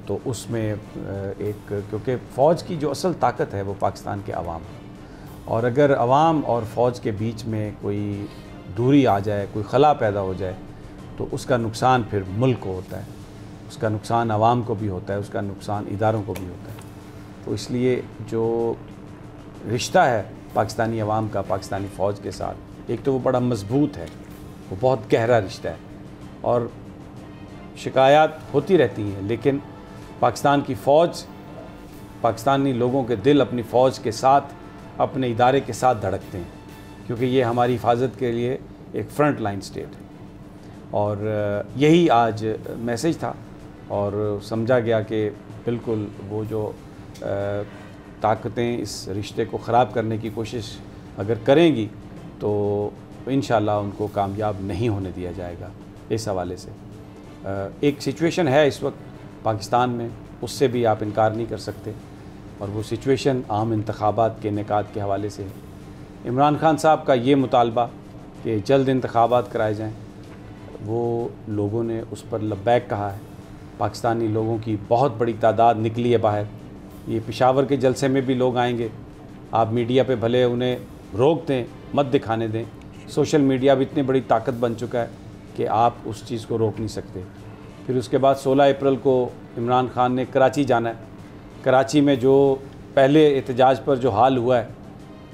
Speaker 1: तो उसमें एक, क्योंकि फ़ौज की जो असल ताकत है वो पाकिस्तान के अवाम है, और अगर अवाम और फ़ौज के बीच में कोई दूरी आ जाए, कोई खला पैदा हो जाए, तो उसका नुकसान फिर मुल्क को होता है, उसका नुकसान अवाम को भी होता है, उसका नुकसान इदारों को भी होता है। तो इसलिए जो रिश्ता है पाकिस्तानी अवाम का पाकिस्तानी फ़ौज के साथ, एक तो वो बड़ा मजबूत है, वो बहुत गहरा रिश्ता है, और शिकायत होती रहती हैं, लेकिन पाकिस्तान की फ़ौज, पाकिस्तानी लोगों के दिल अपनी फ़ौज के साथ, अपने इदारे के साथ धड़कते हैं, क्योंकि ये हमारी हिफाजत के लिए एक फ्रंट लाइन स्टेट है। और यही आज मैसेज था, और समझा गया कि बिल्कुल वो जो ताकतें इस रिश्ते को ख़राब करने की कोशिश अगर करेंगी तो इंशाअल्लाह उनको कामयाब नहीं होने दिया जाएगा। इस हवाले से एक सिचुएशन है इस वक्त पाकिस्तान में, उससे भी आप इनकार नहीं कर सकते, और वो सिचुएशन आम इंतखाबात के इनेकाद के हवाले से है। इमरान खान साहब का ये मुतालबा कि जल्द इंतखाबात कराए जाएँ, वो लोगों ने उस पर लब्बैक कहा है। पाकिस्तानी लोगों की बहुत बड़ी तादाद निकली है बाहर, ये पेशावर के जलसे में भी लोग आएंगे। आप मीडिया पे भले उन्हें रोक दें, मत दिखाने दें, सोशल मीडिया भी इतनी बड़ी ताकत बन चुका है कि आप उस चीज़ को रोक नहीं सकते। फिर उसके बाद 16 अप्रैल को इमरान खान ने कराची जाना है। कराची में जो पहले एहतजाज पर जो हाल हुआ है,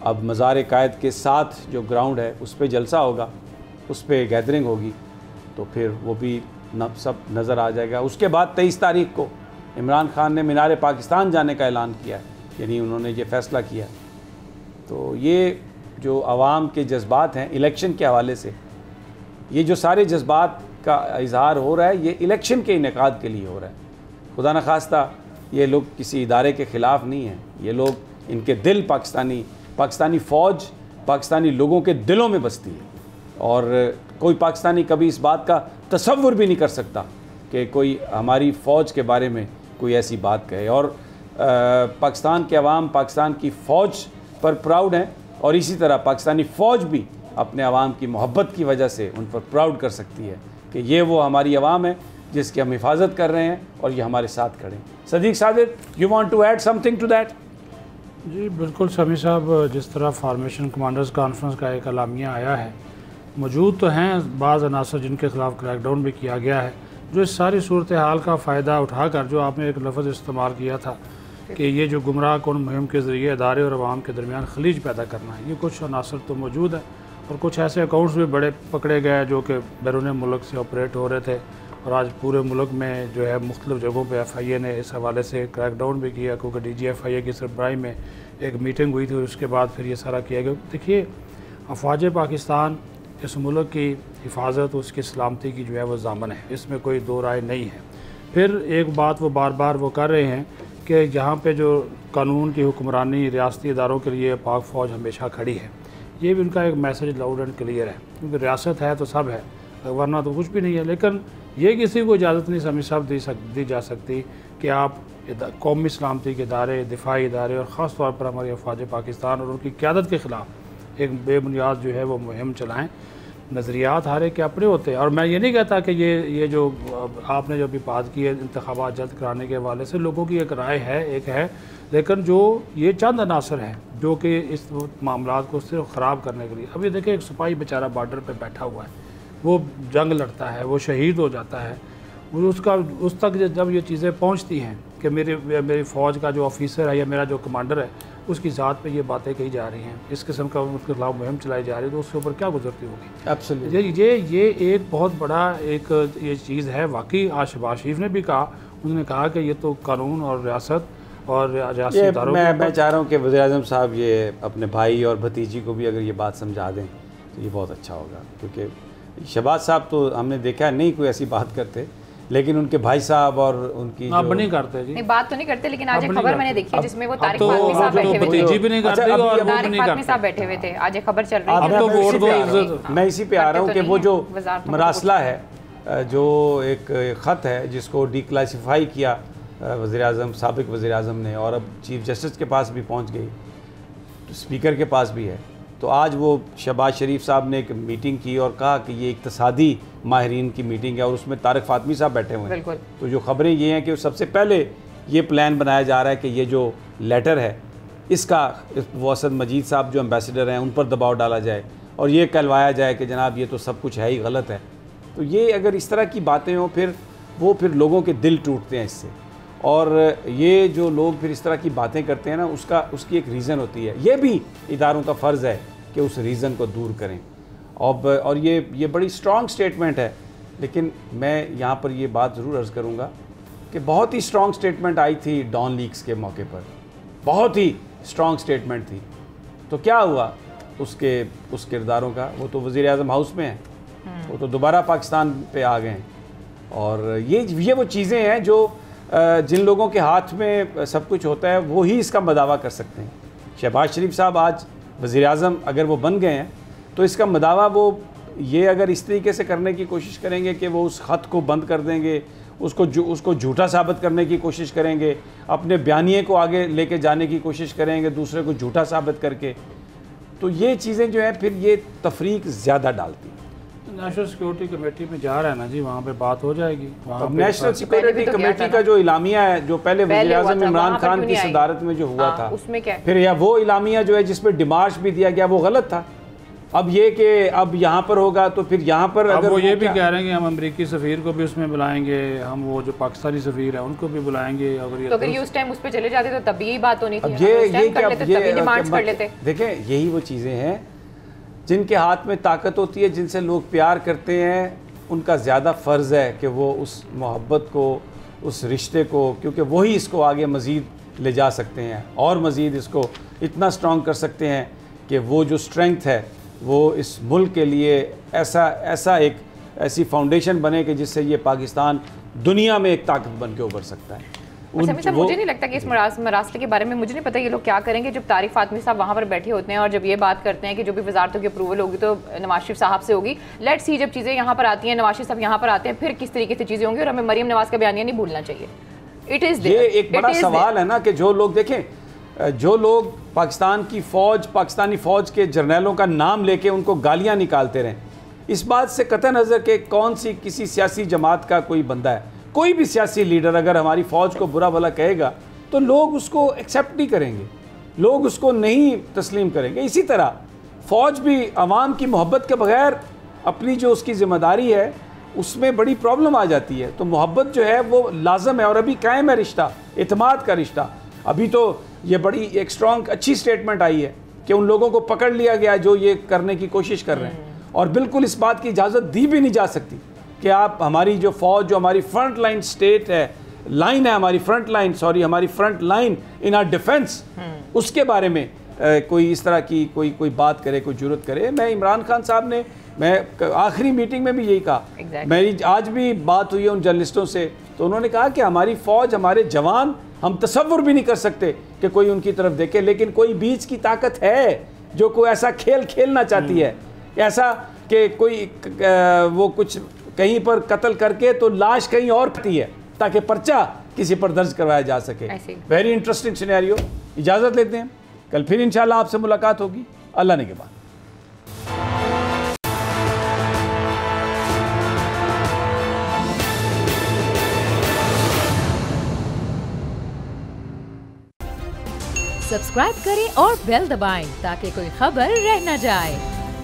Speaker 1: अब मज़ार कायद के साथ जो ग्राउंड है उस पर जलसा होगा, उस पर गैदरिंग होगी, तो फिर वो भी सब नज़र आ जाएगा। उसके बाद 23 तारीख को इमरान खान ने मीनार पाकिस्तान जाने का ऐलान किया है, यानी उन्होंने ये फ़ैसला किया। तो ये जो आवाम के जज्बात हैं इलेक्शन के हवाले से, ये जो सारे जज्बात का इजहार हो रहा है, ये इलेक्शन के इनेकाद के लिए हो रहा है। खुदा न खास्ता ये लोग किसी इदारे के ख़िलाफ़ नहीं हैं, ये लोग, इनके दिल पाकिस्तानी फ़ौज पाकिस्तानी लोगों के दिलों में बसती है, और कोई पाकिस्तानी कभी इस बात का तसव्वुर भी नहीं कर सकता कि कोई हमारी फ़ौज के बारे में कोई ऐसी बात कहे। और पाकिस्तान के अवाम पाकिस्तान की फ़ौज पर प्राउड हैं, और इसी तरह पाकिस्तानी फ़ौज भी अपने अवाम की मोहब्बत की वजह से उन पर प्राउड कर सकती है कि ये वो हमारी अवाम है जिसकी हम हिफाजत कर रहे हैं और ये हमारे साथ खड़े हैं। Sadiq Sadiq, you want to add something to that?
Speaker 3: जी बिल्कुल समी साहब, जिस तरह फार्मेशन कमांडर्स कॉन्फ्रेंस का एक अलामिया आया है, मौजूद तो हैं बाज़ अनासर जिनके ख़िलाफ़ क्रैकडाउन भी किया गया है, जो इस सारी सूरत हाल का फ़ायदा उठाकर, जो आपने एक लफ्ज़ इस्तेमाल किया था कि ये जो गुमराह कौन मुहिम के ज़रिए अदारे और अवाम के दरमियान खलीज पैदा करना है, ये कुछ अनासर तो मौजूद है, और कुछ ऐसे अकाउंट्स भी बड़े पकड़े गए जो कि बैरून मुल्क से ऑपरेट हो रहे थे, और आज पूरे मुल्क में जो है मुख्तलिफ़ जगहों पर FIA ने इस हवाले से क्रैकडाउन भी किया, क्योंकि DG FIA की सरबराही में एक मीटिंग हुई थी और उसके बाद फिर ये सारा किया गया। देखिए, अफवाज पाकिस्तान इस मुल्क की हिफाजत, उसकी सलामती की जो है वो ज़ामन है, इसमें कोई दो राय नहीं है। फिर एक बात वो बार बार वो कर रहे हैं कि यहाँ पे जो कानून की हुक्मरानी रियासती इदारों के लिए पाक फ़ौज हमेशा खड़ी है, ये भी उनका एक मैसेज लाउड एंड क्लियर है, क्योंकि रियासत है तो सब है, वरना तो कुछ भी नहीं है। लेकिन ये किसी को इजाज़त नहीं समी साहब दी जा सकती कि आप कौमी सलामती के इदारे, दिफाई इदारे, और ख़ास तौर पर हमारी अफवाज पाकिस्तान और उनकी क़यादत के ख़िलाफ़ एक बेबुनियाद जो है वो मुहिम चलाएँ। नज़रियात हर एक के अपने होते हैं, और मैं ये नहीं कहता कि ये जो आपने जो भी बात की है इंतखाबात जल्द कराने के हवाले से, लोगों की एक राय है, एक है, लेकिन जो ये चंद अनासर हैं जो कि इस मामला को सिर्फ ख़राब करने के लिए, अभी देखिए एक सिपाही बेचारा बॉर्डर पे बैठा हुआ है, वो जंग लड़ता है, वो शहीद हो जाता है, उस तक जब ये चीज़ें पहुँचती हैं कि मेरी फ़ौज का जो ऑफिसर है या मेरा जो कमांडर है उसकी ज़ात पे ये बातें कही जा रही हैं, इस किस्म का उसके खिलाफ मुहिम चलाई जा रही है, तो उसके ऊपर क्या गुजरती होगी?
Speaker 1: एब्सोल्युटली।
Speaker 3: ये एक बहुत बड़ा एक ये चीज़ है। वाकई आज शहबाज शरीफ ने भी कहा, उन्होंने कहा कि ये तो कानून और रियासत और रियासती इदारों,
Speaker 1: मैं चाह रहा हूँ कि वज़ीर-ए-आज़म साहब ये अपने भाई और भतीजी को भी अगर ये बात समझा दें तो ये बहुत अच्छा होगा, क्योंकि शहबाज साहब तो हमने देखा है नहीं कोई ऐसी बात करते, लेकिन उनके भाई साहब और उनकी
Speaker 3: अब नहीं करते जी,
Speaker 4: नहीं बात तो नहीं करते, लेकिन आज एक खबर मैंने देखी है जिसमें वो तारिक
Speaker 3: तो
Speaker 4: फातमी साहब बैठे हुए थे।
Speaker 3: भतीजी भी नहीं करते और वो भी
Speaker 4: तारिक
Speaker 3: नहीं
Speaker 4: फातमी साहब
Speaker 3: करते।
Speaker 4: बैठे हुए थे, आज एक खबर चल रही
Speaker 3: अब
Speaker 4: है।
Speaker 3: तो वोट दो इज्जत।
Speaker 1: मैं इसी पे आ रहा हूँ कि वो जो
Speaker 4: वज़ारतों को
Speaker 1: मरासला है, जो एक ख़त है जिसको डिक्लासिफाई किया वज़ीर-ए-आज़म, साबिक़ वज़ीर-ए-आज़म ने, और अब चीफ जस्टिस के पास भी पहुँच गई, स्पीकर के पास भी है। तो आज वो शहबाज शरीफ साहब ने एक मीटिंग की और कहा कि ये इक़्तिसादी माहिरीन की मीटिंग है और उसमें तारिक फातमी साहब बैठे हुए हैं। तो जो खबरें ये हैं कि सबसे पहले ये प्लान बनाया जा रहा है कि ये जो लेटर है इसका वो असद मजीद साहब जो एम्बेसडर हैं उन पर दबाव डाला जाए और ये कहलवाया जाए कि जनाब ये तो सब कुछ है ही गलत है। तो ये अगर इस तरह की बातें हों फिर लोगों के दिल टूटते हैं इससे, और ये जो लोग फिर इस तरह की बातें करते हैं ना उसकी एक रीज़न होती है। ये भी इदारों का फ़र्ज़ है कि उस रीज़न को दूर करें। और ये बड़ी स्ट्रॉन्ग स्टेटमेंट है, लेकिन मैं यहाँ पर ये बात ज़रूर अर्ज़ करूँगा कि बहुत ही स्ट्रॉन्ग स्टेटमेंट आई थी डॉन लीक्स के मौके पर, बहुत ही स्ट्रॉन्ग स्टेटमेंट थी। तो क्या हुआ उस किरदारों का? वो तो वज़ीर-ए-आज़म हाउस में है, वो तो दोबारा पाकिस्तान पे आ गए हैं। और ये वो चीज़ें हैं जो जिन लोगों के हाथ में सब कुछ होता है वो ही इसका मदावा कर सकते हैं। शहबाज शरीफ साहब आज वज़ीर-ए-आज़म अगर वो बन गए हैं तो इसका मदावा वो ये अगर इस तरीके से करने की कोशिश करेंगे कि वो उस ख़त को बंद कर देंगे, उसको झूठा साबित करने की कोशिश करेंगे, अपने बयानिए को आगे लेके जाने की कोशिश करेंगे दूसरे को झूठा साबित करके, तो ये चीज़ें जो हैं फिर ये तफरीक ज़्यादा डालती हैं।
Speaker 3: नेशनल सिक्योरिटी कमेटी में जा रहा है ना जी, वहाँ पे बात हो जाएगी।
Speaker 1: अब नेशनल सिक्योरिटी कमेटी का जो इलामिया है जो पहले वज़ीर-ए-आज़म इमरान खान की सदारत में जो हुआ था,
Speaker 4: उसमें क्या
Speaker 1: फिर या वो इलामिया जो है जिसमें डिमार्श भी दिया गया वो गलत था। अब ये कि अब यहाँ पर होगा तो फिर यहाँ पर अगर
Speaker 3: वो ये भी कह रहे हैं कि हम अमेरिकी सफ़ीर को भी उसमें बुलाएंगे, हम वो जो पाकिस्तानी सफ़ीर है उनको भी बुलाएंगे। अगर
Speaker 4: ये उस टाइम उस पर चले जाते तो तब यही बात होनी थी।
Speaker 1: देखें यही वो चीज़ें हैं जिनके हाथ में ताकत होती है, जिनसे लोग प्यार करते हैं, उनका ज़्यादा फ़र्ज़ है कि वो उस मोहब्बत को, उस रिश्ते को, क्योंकि वही इसको आगे मज़ीद ले जा सकते हैं और मज़ीद इसको इतना स्ट्रॉन्ग कर सकते हैं कि वो जो स्ट्रेंथ है वो इस मुल्क के लिए ऐसी फाउंडेशन बने कि जिससे ये पाकिस्तान दुनिया में एक ताकत बन के उभर सकता है।
Speaker 4: मुझे नहीं लगता कि इस मरासले के बारे में, मुझे नहीं पता ये लोग क्या करेंगे जब तारिक फातमी साहब वहाँ पर बैठे होते हैं और जब ये बात करते हैं कि जो भी वजारतों की अप्रूवल होगी तो नवाज शरीफ साहब से होगी। लेट्स सी जब चीज़ें यहाँ पर आती हैं, नवाज शरीफ साहब यहाँ पर आते हैं, फिर किस तरीके से चीज़ें होंगी। और हमें मरीम नवाज का बयानिया नहीं भूलना चाहिए। इट इज़
Speaker 1: ये एक बड़ा सवाल है ना कि जो लोग देखें, जो लोग पाकिस्तानी फ़ौज के जर्नैलों का नाम लेके उनको गालियाँ निकालते रहें, इस बात से कतई नज़र के कौन सी किसी सियासी जमात का कोई बंदा है, कोई भी सियासी लीडर अगर हमारी फ़ौज को बुरा भला कहेगा तो लोग उसको एक्सेप्ट नहीं करेंगे, लोग उसको नहीं तस्लीम करेंगे। इसी तरह फ़ौज भी आवाम की मोहब्बत के बग़ैर अपनी जो उसकी ज़िम्मेदारी है उसमें बड़ी प्रॉब्लम आ जाती है। तो मोहब्बत जो है वो लाजम है और अभी कायम है रिश्ता, एतमाद का रिश्ता। अभी तो ये बड़ी एक स्ट्रॉन्ग अच्छी स्टेटमेंट आई है कि उन लोगों को पकड़ लिया गया जो ये करने की कोशिश कर रहे हैं, और बिल्कुल इस बात की इजाज़त दी भी नहीं जा सकती कि आप हमारी जो फ़ौज, जो हमारी फ्रंट लाइन स्टेट है, लाइन है, हमारी front line in are defence, उसके बारे में कोई इस तरह की कोई बात करे, कोई जुर्रत करे। मैं इमरान खान साहब ने, मैं आखिरी मीटिंग में भी यही कहा, मेरी आज भी बात हुई है उन जर्नलिस्टों से, तो उन्होंने कहा कि हमारी फ़ौज, हमारे जवान, हम तसव्वुर भी नहीं कर सकते कि कोई उनकी तरफ देखे, लेकिन कोई बीच की ताकत है जो कोई ऐसा खेल खेलना चाहती है, ऐसा कि कोई वो कुछ कहीं पर कत्ल करके तो लाश कहीं और करती है ताकि पर्चा किसी पर दर्ज करवाया जा सके। Very interesting scenario. इजाज़त लेते हैं, कल फिर इंशाल्लाह आपसे मुलाकात होगी अल्लाह ने के बाद।
Speaker 2: सब्सक्राइब करें और बेल दबाएं ताकि कोई खबर रह न जाए।